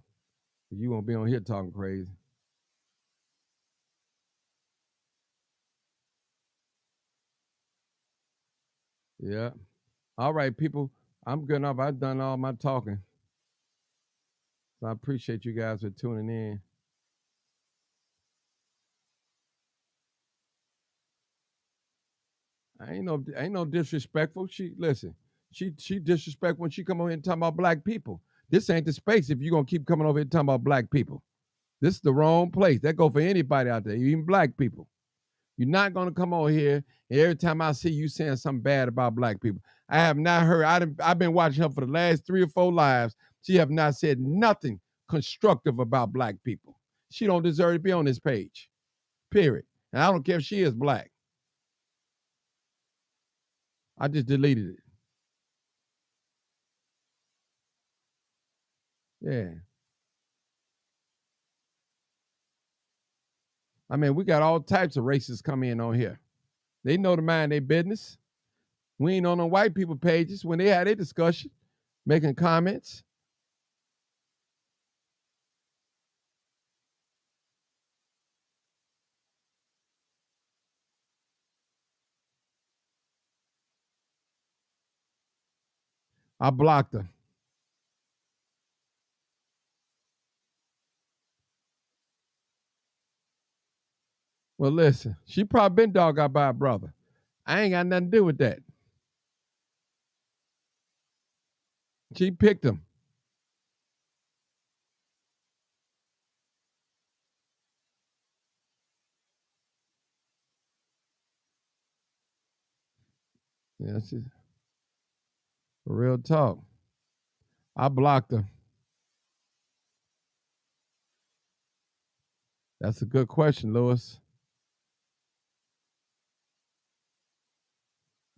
A: You won't be on here talking crazy. Yeah. All right, people. I'm good enough. I've done all my talking. So I appreciate you guys for tuning in. Ain't no disrespectful. She disrespectful when she come over here and talk about black people. This ain't the space if you're gonna keep coming over here and talking about black people. This is the wrong place. That go for anybody out there, even black people. You're not gonna come over here and every time I see you saying something bad about black people. I have not heard. I've been watching her for the last 3 or 4 lives. She have not said nothing constructive about black people. She don't deserve to be on this page. Period. And I don't care if she is black. I just deleted it. Yeah. I mean, we got all types of races come in on here. They know to mind their business. We ain't on the white people pages when they had their discussion, making comments. I blocked her. Well, listen, she probably been dog out by a brother. I ain't got nothing to do with that. She picked him. Yeah, she, for real talk. I blocked her. That's a good question, Lewis.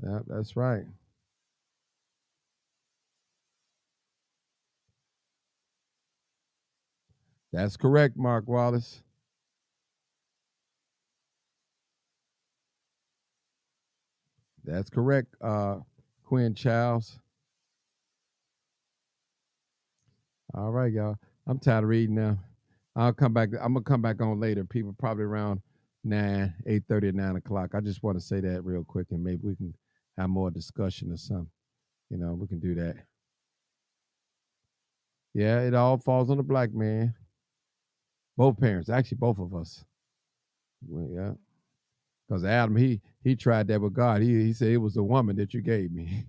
A: Yeah, that's right. That's correct, Mark Wallace. That's correct, Quinn Childs. All right, y'all. I'm tired of reading now. I'll come back. I'm gonna come back on later. People probably around 9, 8:30, 9 o'clock. I just want to say that real quick, and maybe we can have more discussion or something. We can do that. Yeah, it all falls on the black man. Both parents, actually, both of us. Well, yeah, because Adam, he tried that with God. He said it was the woman that you gave me.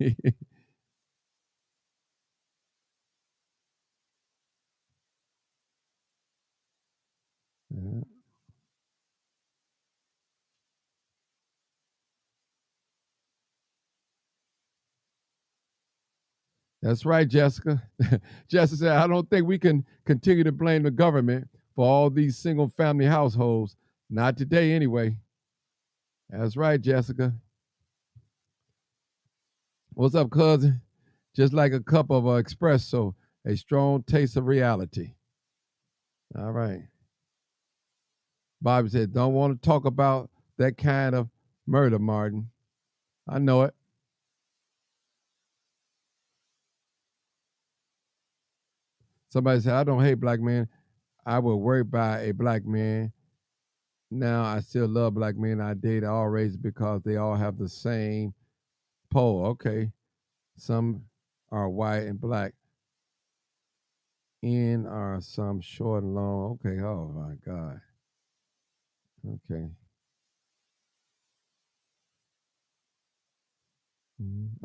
A: Yeah. That's right, Jessica. Jessica said, I don't think we can continue to blame the government for all these single family households. Not today, anyway. That's right, Jessica. What's up, cousin? Just like a cup of espresso, a strong taste of reality. All right. Bobby said, don't want to talk about that kind of murder, Martin. I know it. Somebody said, I don't hate black men. I was worried by a black man. Now I still love black men I date all races because they all have the same pole. Okay. Some are white and black. In are some short and long. Okay. Oh my God. Okay.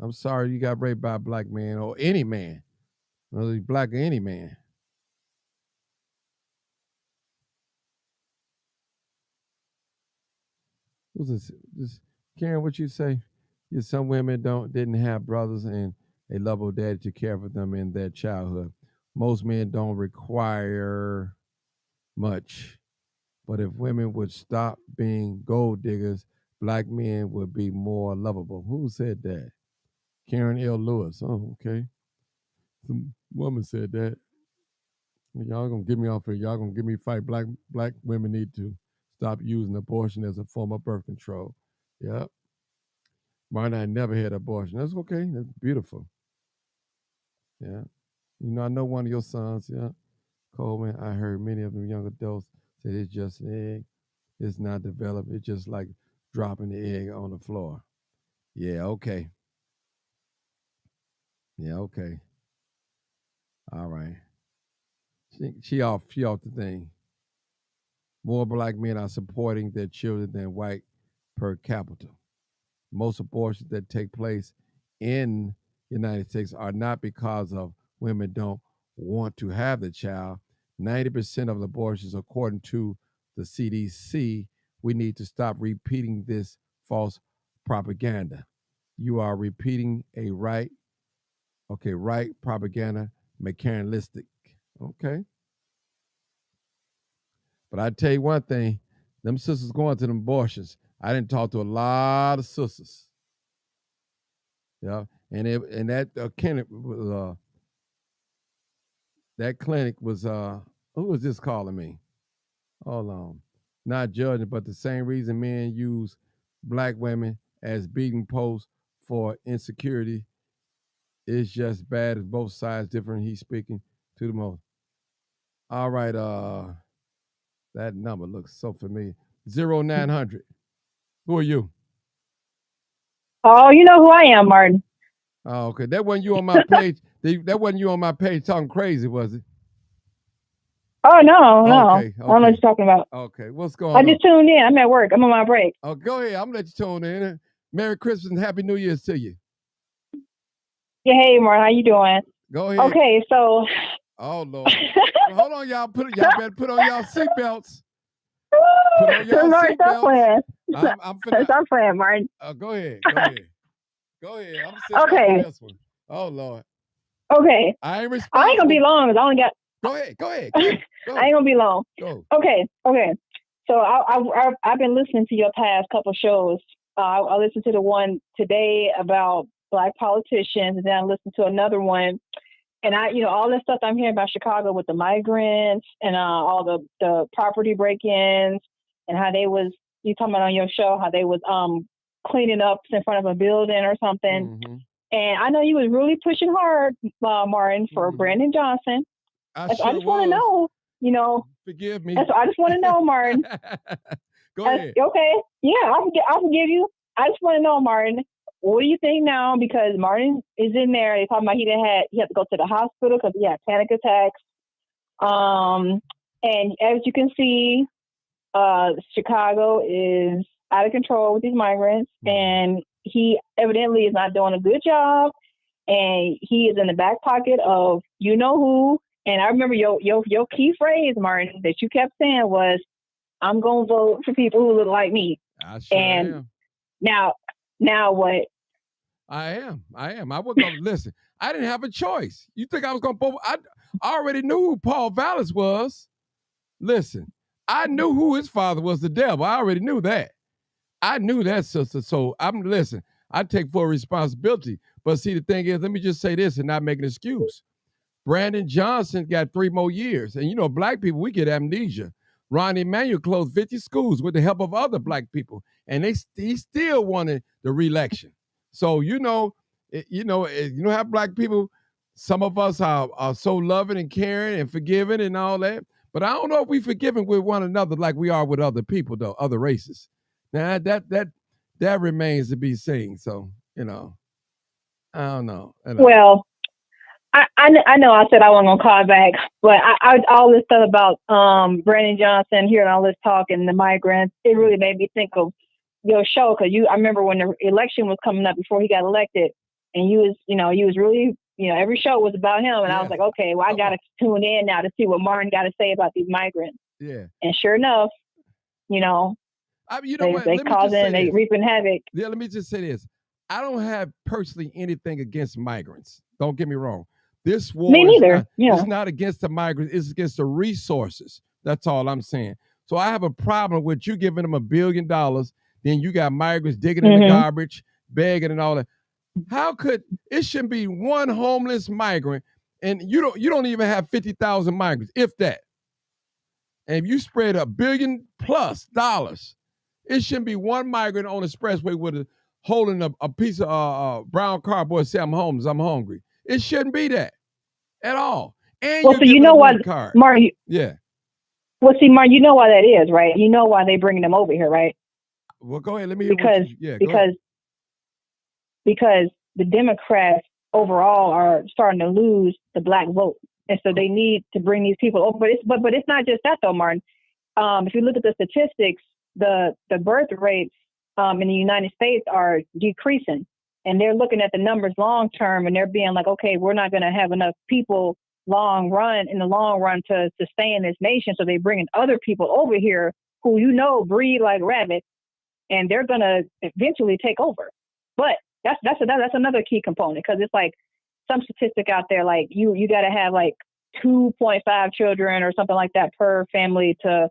A: I'm sorry you got raped by a black man or any man. Whether he's black or any man. Who's this Karen, what you say? Yeah, some women didn't have brothers and a lovable daddy to care for them in their childhood. Most men don't require much. But if women would stop being gold diggers, black men would be more lovable. Who said that? Karen L. Lewis. Oh, okay. Some woman said that. Y'all gonna get me off here. Y'all gonna give me fight. Black women need to stop using abortion as a form of birth control. Yep. Martin, I never had abortion. That's okay. That's beautiful. Yeah. I know one of your sons, yeah. Coleman, I heard many of them young adults say it's just an egg. It's not developed. It's just like dropping the egg on the floor. Yeah, okay. Yeah, okay. All right. She off the thing. More black men are supporting their children than white per capita. Most abortions that take place in the United States are not because of women don't want to have the child. 90% of the abortions, according to the CDC, we need to stop repeating this false propaganda. You are repeating a right propaganda, mechanistic. Okay. But I tell you one thing, them sisters going to them abortions. I didn't talk to a lot of sisters. Yeah, and that clinic was who was this calling me? Hold on, not judging, but the same reason men use black women as beating posts for insecurity is just bad as both sides different. He's speaking to the most. All right, that number looks so familiar. 0900. Who are you?
B: Oh, you know who I am, Martin.
A: Oh, okay. That wasn't you on my page. That wasn't you on my page talking crazy, was it?
B: Oh no, no.
A: Okay,
B: I don't know what
A: okay,
B: you're talking about.
A: okay. What's
B: I
A: going on?
B: just tuned in. I'm at work. I'm on my break.
A: Oh, go ahead. I'm gonna let you tune in. Merry Christmas and Happy New Year's to you.
B: Yeah, hey Martin, how you doing?
A: Go ahead.
B: Okay, so
A: Oh Lord. Hold on, y'all. Y'all better put on y'all seatbelts. Put on y'all
B: Martin, stop
A: seatbelts.
B: playing.
A: I'm finna.
B: Stop playing, Martin.
A: Go ahead. Go ahead. Go ahead. I'm sitting back on
B: Okay,
A: this one. Oh Lord.
B: okay.
A: I ain't
B: I ain't gonna be
A: responsible.
B: long. 'Cause I only got.
A: Go ahead. Go ahead.
B: I
A: Go. Go.
B: ain't gonna be long.
A: Go.
B: Okay, okay. So I've been listening to your past couple shows. I listened to the one today about black politicians, and then I listened to another one. And all this stuff I'm hearing about Chicago with the migrants and all the property break-ins and how they was you talking about on your show how they was cleaning up in front of a building or something.
A: Mm-hmm.
B: And I know you was really pushing hard, Martin, for
A: Mm-hmm.
B: Brandon Johnson.
A: I
B: So I
A: sure
B: just want to
A: was.
B: know, you know,
A: Forgive me.
B: and so I just want to know, Martin.
A: Go ahead.
B: Okay, yeah, I'll forgive you. I just want to know, Martin, what do you think now? Because Martin is in there. They talking about he had to go to the hospital because he had panic attacks. Um, and as you can see, Chicago is out of control with these migrants, and he evidently is not doing a good job. And he is in the back pocket of you know who. And I remember your key phrase, Martin, that you kept saying was, "I'm gonna vote for people who look like me."
A: I sure
B: And
A: am.
B: now, now what?
A: I am. I am. I wasn't gonna listen. I didn't have a choice. You think I was gonna vote? I already knew who Paul Vallis was. Listen, I knew who his father was, the devil. I already knew that. I knew that, sister. So I'm listen. I take full responsibility. But see, the thing is, let me just say this and not make an excuse. Brandon Johnson got 3 more years, and black people we get amnesia. Ron Emanuel closed 50 schools with the help of other black people, and he still wanted the reelection. So how black people, some of us are so loving and caring and forgiving and all that. But I don't know if we forgiving with one another like we are with other people, though, other races. Now that remains to be seen. So I don't know.
B: Well, I know I said I wasn't gonna call back, but I all this stuff about Brandon Johnson hearing all this talk and the migrants, it really made me think of your show because I remember when the election was coming up before he got elected, and you was really every show was about him, and I was
A: Yes.
B: like, okay, well I gotta tune in now to see what Martin got to say about these migrants.
A: Yeah.
B: And sure enough, you know
A: You know what?
B: they
A: Let me just say
B: causing they
A: this.
B: reaping havoc.
A: Yeah, let me just say this. I don't have personally anything against migrants. Don't get me wrong. This
B: Me
A: war is
B: neither.
A: not
B: Yeah.
A: it's not against the migrants, it's against the resources. That's all I'm saying. So I have a problem with you giving them $1 billion, then you got migrants digging in the
B: Mhm.
A: garbage, begging and all that. How could it shouldn't be one homeless migrant and you don't even have 50,000 migrants, if that. And if you spread $1 billion+ it shouldn't be one migrant on the expressway with holding a piece of brown cardboard say I'm homeless, I'm hungry. It shouldn't be that at all. And
B: Well,
A: you're
B: so you
A: giving
B: know
A: a
B: what,
A: green card.
B: Martin?
A: Yeah.
B: Well, see, Martin, you know why that is, right? You know why they bringing them over here, right?
A: Well, go ahead. Let me hear what
B: Because
A: you. Yeah, go ahead.
B: because because the Democrats overall are starting to lose the black vote, and so they need to bring these people over. But it's not just that though, Martin. If you look at the statistics, the birth rates in the United States are decreasing, and they're looking at the numbers long term, and they're being like, okay, we're not going to have enough people in the long run to sustain this nation, so they're bringing other people over here who breed like rabbits, and they're going to eventually take over. But that's another key component because it's like some statistic out there like you got to have like 2.5 children or something like that per family to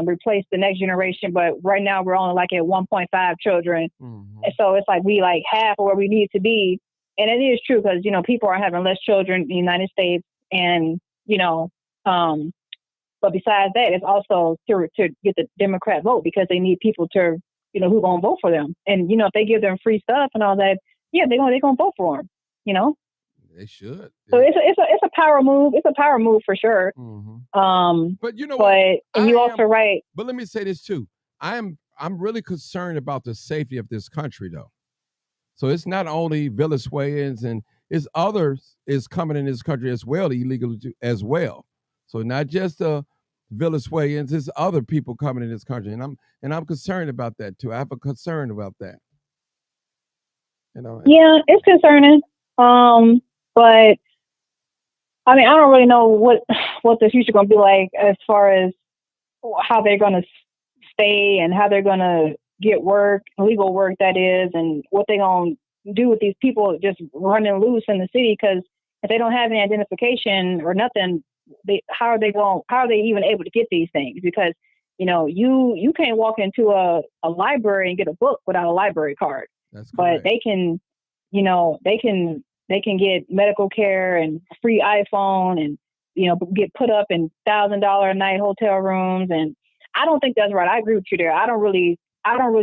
B: replace the next generation. But right now we're only like at 1.5 children.
A: Mm-hmm.
B: And so it's like we like half of where we need to be. And it is true because, people are having less children in the United States. And, but besides that, it's also to get the Democrat vote because they need people to, who going to vote for them. And, if they give them free stuff and all that, yeah, they're going to vote for them.
A: They should.
B: So
A: Yeah.
B: it's a power move. It's a power move for sure.
A: Mm-hmm. But you know what?
B: And you also right.
A: But let me say this too. I'm really concerned about the safety of this country though. So it's not only Venezuelans and it's others is coming in this country as well, illegally as well. So not just Venezuelans, it's other people coming in this country, and I'm concerned about that too. I have a concern about that. You know.
B: Yeah, it's concerning. But I mean, I don't really know what the future going to be like as far as how they're going to stay and how they're going to get work, legal work that is, and what they're going to do with these people just running loose in the city. Because if they don't have any identification or nothing, how are they even able to get these things? Because you can't walk into a library and get a book without a library card.
A: That's
B: correct. But they can, they can get medical care and free iPhone and get put up in $1,000 a night hotel rooms. And I don't think that's right. I agree with you there. I don't really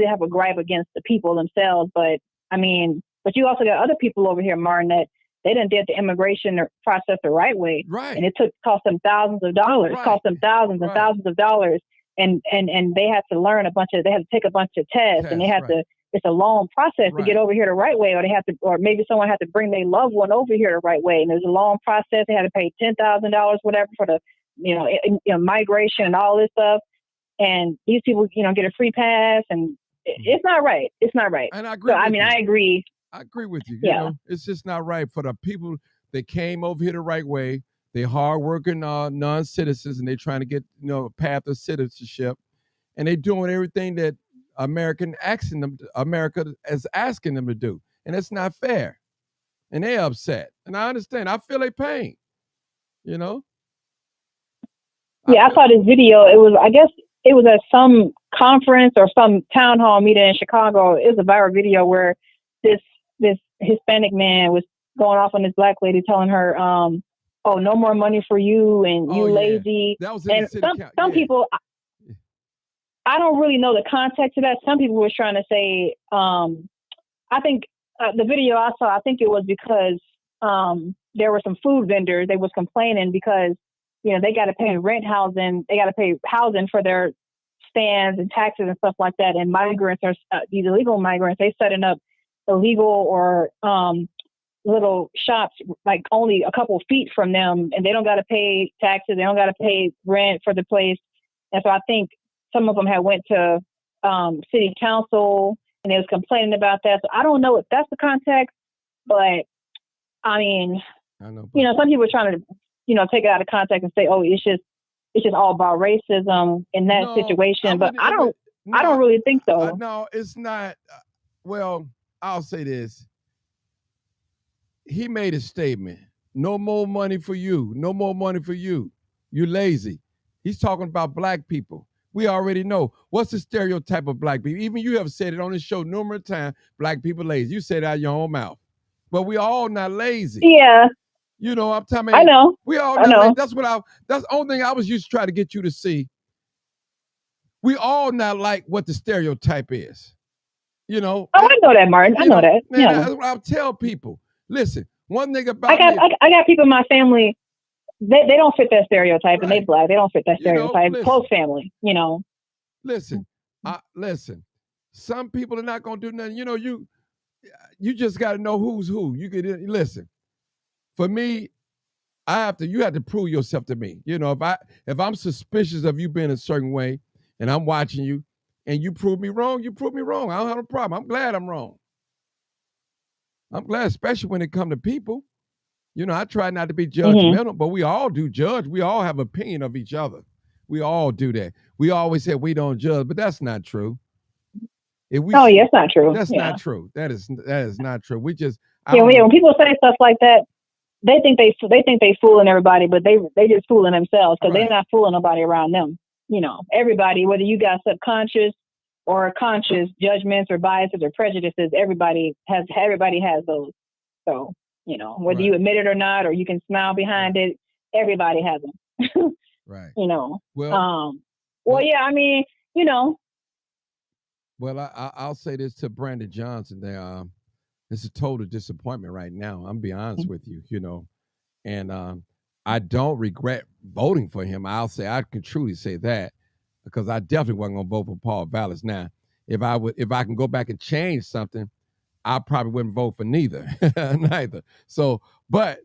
B: have a gripe against the people themselves, but I mean, but you also got other people over here, Martin, that they didn't did the immigration process the right way.
A: Right.
B: And it cost them thousands of dollars,
A: right.
B: cost them thousands and thousands of dollars. And they had to learn they had to take a bunch of tests and they had to, it's a long process to get over here the right way, or maybe someone had to bring their loved one over here the right way. And there's a long process. They had to pay $10,000, whatever, for the, migration and all this stuff. And these people, get a free pass, and it's not right. It's not right.
A: And I agree.
B: So, I agree.
A: I agree with you. You know, it's just not right for the people that came over here the right way. They're hardworking non-citizens, and they're trying to get a path of citizenship, and they're doing everything that America is asking them to do, and it's not fair. And they're upset, and I understand. I feel their pain. Yeah,
B: I saw this video. It was at some conference or some town hall meeting in Chicago. It was a viral video where this Hispanic man was going off on this black lady, telling her, "Oh, no more money for you, and you lazy."
A: That was in
B: some people. I don't really know the context of that. Some people were trying to say, I think the video I saw, I think it was because there were some food vendors. They was complaining because, they got to pay housing. They got to pay housing for their stands and taxes and stuff like that. And migrants these illegal migrants, they setting up illegal or little shops like only a couple feet from them, and they don't got to pay taxes. They don't got to pay rent for the place. And so I think some of them had went to city council and they was complaining about that. So I don't know if that's the context, but I mean, some people are trying to, take it out of context and say, oh, it's just all about racism in that situation. But I don't really think so.
A: No, it's not. Well, I'll say this. He made a statement. No more money for you. No more money for you. You lazy. He's talking about black people. We already know. What's the stereotype of black people? Even you have said it on this show numerous times, black people lazy. You said it out of your own mouth. But we all not lazy.
B: Yeah.
A: I'm telling you.
B: I know.
A: We all not lazy. That's the only thing I was used to try to get you to see. We all not like what the stereotype is.
B: Oh, I know that, Martin. I know that.
A: Man, that's what I'll tell people. Listen, one thing about
B: I got people in my family. They don't fit that stereotype, and they black. They don't fit that stereotype. Close family,
A: Listen, listen. Some people are not gonna do nothing. You just got to know who's who. You can listen. For me, you have to prove yourself to me. If I'm suspicious of you being a certain way, and I'm watching you, and you prove me wrong, you prove me wrong. I don't have a problem. I'm glad I'm wrong. I'm glad, especially when it comes to people. I try not to be judgmental, but we all do judge. We all have opinion of each other. We all do that. We always say we don't judge, but that's not true.
B: It's not true.
A: That's not true. That is not true. We just
B: when people say stuff like that, they think they fooling everybody, but they just fooling themselves because they're not fooling nobody around them. Everybody, whether you got subconscious or conscious judgments or biases or prejudices, everybody has those. So. Whether you admit it or not, or you can smile behind it, everybody has them.
A: Right.
B: Well, yeah, I mean,
A: Well, I'll say this to Brandon Johnson there. It's a total disappointment right now. I'm be honest with you, and I don't regret voting for him. I can truly say that because I definitely wasn't going to vote for Paul Vallis. Now, if I can go back and change something, I probably wouldn't vote for neither. Neither. So, but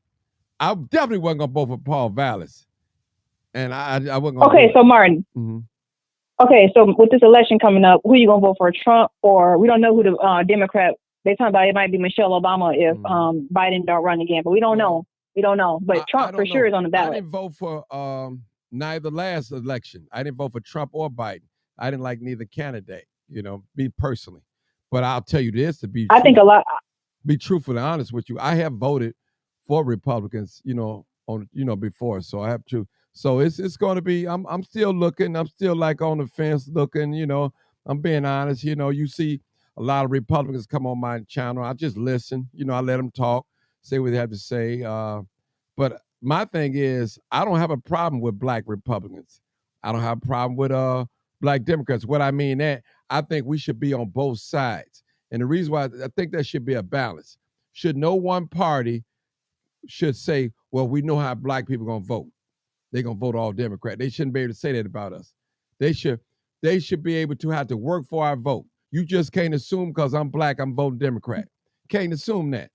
A: I definitely wasn't gonna vote for Paul Vallis. And I wasn't gonna
B: Okay, so Martin.
A: Mm-hmm.
B: Okay, so with this election coming up, who are you gonna vote for, Trump, or we don't know who the Democrat? They talking about it might be Michelle Obama if Biden don't run again, but we don't know. We don't know. But Trump for sure is on the ballot.
A: I didn't vote for neither last election. I didn't vote for Trump or Biden. I didn't like neither candidate. Me personally. But I'll tell you this, to be
B: I think a lot.
A: Be truthful and honest with you. I have voted for Republicans, before. So I have to. So it's going to be. I'm still looking. I'm still like on the fence looking. I'm being honest. You see a lot of Republicans come on my channel. I just listen. I let them talk, say what they have to say. But my thing is, I don't have a problem with black Republicans. I don't have a problem with black Democrats. What I mean that I think we should be on both sides. And the reason why I think there should be a balance. Should no one party should say, well, we know how black people are going to vote. They're going to vote all Democrat. They shouldn't be able to say that about us. They should be able to have to work for our vote. You just can't assume because I'm black, I'm voting Democrat. Can't assume that.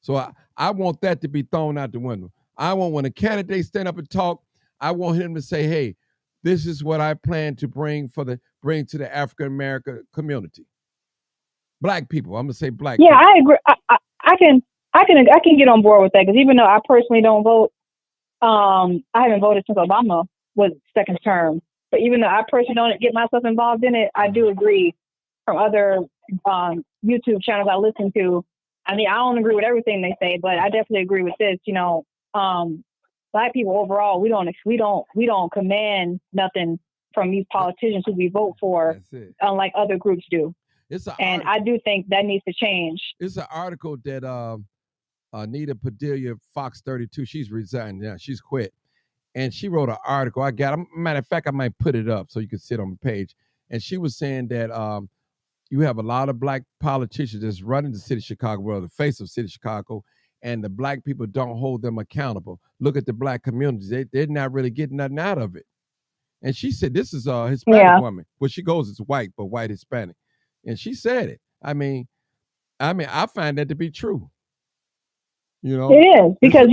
A: So I want that to be thrown out the window. I want when a candidate stand up and talk, I want him to say, hey, this is what I plan to bring to the African American community. Black people. I'm gonna say black.
B: Yeah,
A: people.
B: I agree. I can get on board with that because even though I personally don't vote, I haven't voted since Obama was second term. But even though I personally don't get myself involved in it, I do agree from other YouTube channels I listen to. I mean, I don't agree with everything they say, but I definitely agree with this. Black people overall, we don't command nothing from these politicians who we vote for, unlike other groups do. And I do think that needs to change.
A: It's an article that Anita Padilla, Fox 32, she's resigned now. She's quit. And she wrote an article. Matter of fact, I might put it up so you can see it on the page. And she was saying that you have a lot of black politicians that's running the city of Chicago, well, the face of the city of Chicago, and the black people don't hold them accountable. Look at the black communities. They're not really getting nothing out of it. And she said, this is a Hispanic woman. Well, she goes as white, but white Hispanic. And she said it. I mean, I find that to be true.
B: It is because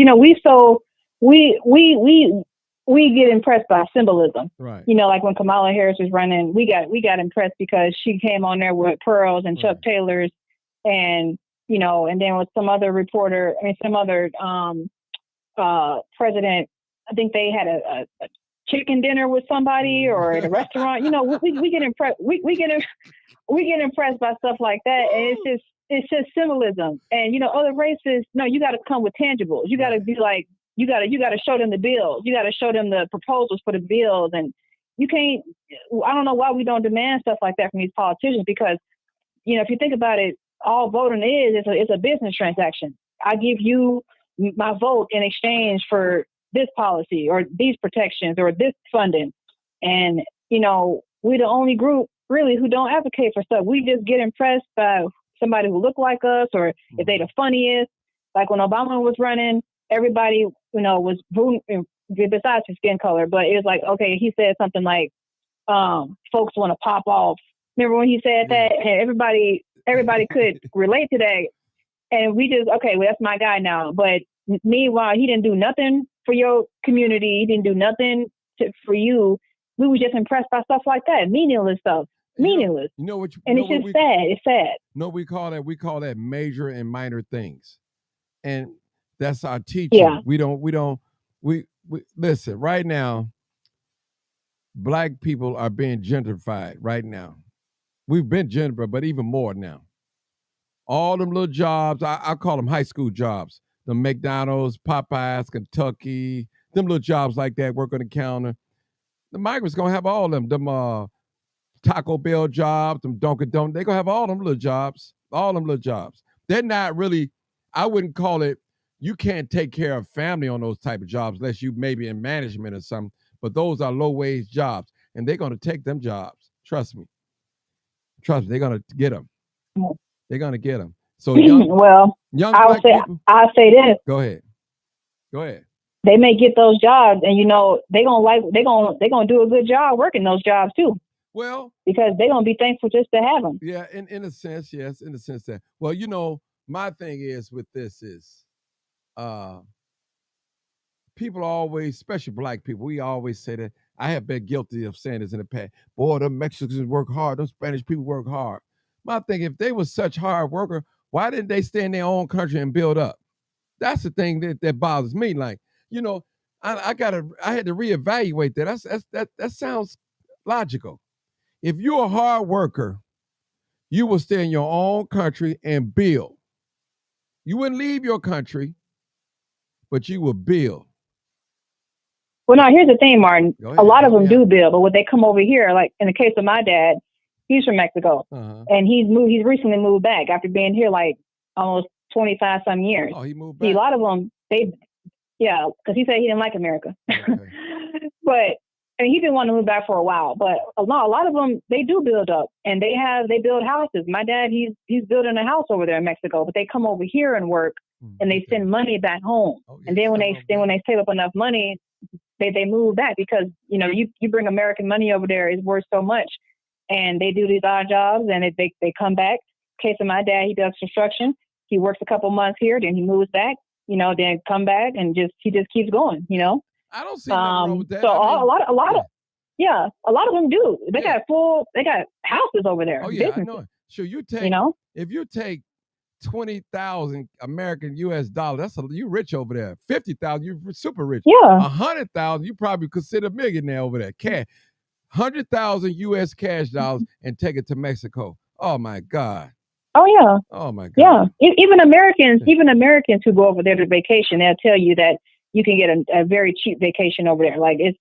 B: we get impressed by symbolism.
A: Right.
B: Like when Kamala Harris was running, we got impressed because she came on there with pearls and Chuck Taylors, and and then with some other reporter, some other president. I think they had a chicken dinner with somebody or at a restaurant. We get impressed. We get impressed by stuff like that, and it's just symbolism. And other races, no, you got to come with tangibles. You got to be like, you got to show them the bills. You got to show them the proposals for the bills, and you can't. I don't know why we don't demand stuff like that from these politicians, because if you think about it, all voting is a business transaction. I give you my vote in exchange for this policy or these protections or this funding, and we're the only group really who don't advocate for stuff. We just get impressed by somebody who look like us, or if they the funniest. Like when Obama was running, everybody, was rooting, besides his skin color, but it was like, okay, he said something like, folks want to pop off. Remember when he said that? And everybody could relate to that. And we just, okay, well, that's my guy now. But meanwhile, he didn't do nothing for your community. He didn't do nothing for you. We were just impressed by stuff like that. Meaningless stuff. Meaningless. It's just sad. It's sad.
A: No, we call that major and minor things. And that's our teaching.
B: Yeah.
A: We listen, right now, black people are being gentrified right now. We've been gentrified, but even more now. All them little jobs, I call them high school jobs. The McDonald's, Popeyes, Kentucky, them little jobs like that, work on the counter. The migrants gonna have all them Taco Bell jobs, them Dunkin' Donuts. They're gonna have all them little jobs. They're not really, I wouldn't call it, you can't take care of family on those type of jobs unless you maybe in management or something. But those are low wage jobs, and they're gonna take them jobs. Trust me, they're gonna get them. They're gonna get them. So
B: I'll say this.
A: Go ahead.
B: They may get those jobs, and they're gonna do a good job working those jobs too.
A: Well,
B: because they're gonna be thankful just to have them.
A: yeah, in a sense, yes, in the sense that, well, my thing is with this is, uh, people always, especially black people, we always say that. I have been guilty of saying this in the past. Boy, the Mexicans work hard. Those Spanish people work hard. My thing, if they were such hard worker, why didn't they stay in their own country and build up? That's the thing that bothers me. Like, you know, I had to reevaluate that. That sounds logical. If you're a hard worker, you will stay in your own country and build. You wouldn't leave your country, but you will build.
B: Well, now here's the thing, Martin.
A: Go
B: A
A: ahead,
B: lot of
A: help me
B: them do
A: out.
B: build, but when they come over here, like in the case of my dad, he's from Mexico,
A: Uh-huh.
B: and he's moved. He's recently moved back after being here like almost 25 some years.
A: Oh, he moved
B: See, a
A: back.
B: lot of them, yeah, because he said he didn't like America.
A: Okay.
B: But and he's been wanting to move back for a while. But a lot of them, they do build up, and they build houses. My dad, he's building a house over there in Mexico, but they come over here and work, and they
A: Okay.
B: send money back home.
A: Oh,
B: And
A: yeah,
B: then when
A: some
B: they
A: of
B: then when
A: them.
B: they save up enough money, they move back because you bring American money over there is worth so much, and they do these odd jobs, and they come back. Case of my dad, he does construction. He works a couple months here, then he moves back. Then come back and he just keeps going.
A: I don't see nothing wrong with that.
B: So
A: I
B: a
A: mean,
B: lot
A: yeah,
B: of yeah, a lot of them do. They
A: yeah.
B: got houses over there,
A: Oh yeah, I know
B: businesses.
A: it. Sure,
B: You know,
A: if you take 20,000 American U.S. dollars, you rich over there. 50,000, you super rich.
B: yeah,
A: 100,000, you probably consider a millionaire over there. Cash, 100,000 U.S. cash dollars, and take it to Mexico. Oh my God.
B: oh yeah,
A: Oh my
B: yeah.
A: God.
B: Even Americans who go over there to vacation, they'll tell you that you can get a very cheap vacation over there. Like it's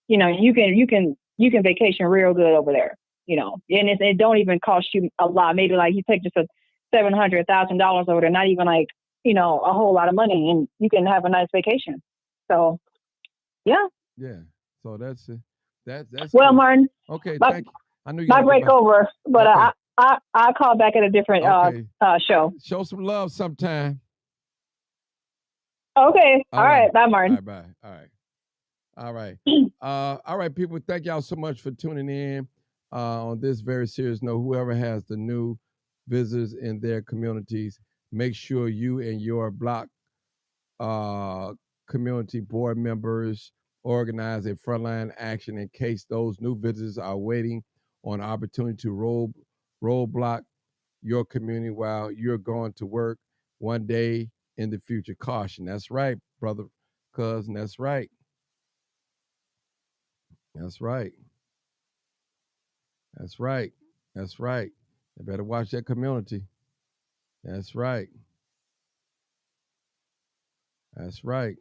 B: you can vacation real good over there. And it don't even cost you a lot. Maybe like you take just a $700,000 over there, not even like a whole lot of money, and you can have a nice vacation. So yeah.
A: Yeah. So that's it. That's
B: Well,
A: cool.
B: Martin,
A: Okay,
B: my,
A: thank you. I know you
B: my
A: gotta get
B: break
A: back.
B: over, but
A: Okay.
B: I'll call back at a different
A: Okay.
B: show.
A: Show some love sometime.
B: Okay.
A: All
B: All
A: right.
B: right. Bye,
A: All
B: Martin.
A: right, bye. All right. All right. All right, people. Thank y'all so much for tuning in on this very serious note. Whoever has the new visitors in their communities, make sure you and your block uh, community board members organize a frontline action in case those new visitors are waiting on an opportunity to roadblock your community while you're going to work one day in the future. Caution. That's right, brother, cousin. That's right. That's right. That's right. That's right. They better watch that community. That's right. That's right.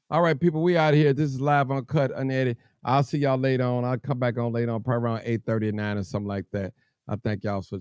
A: All right, people, we out of here. This is live, uncut, unedited. I'll see y'all later on. I'll come back on later on, probably around 8:30 or 9 or something like that. I thank y'all for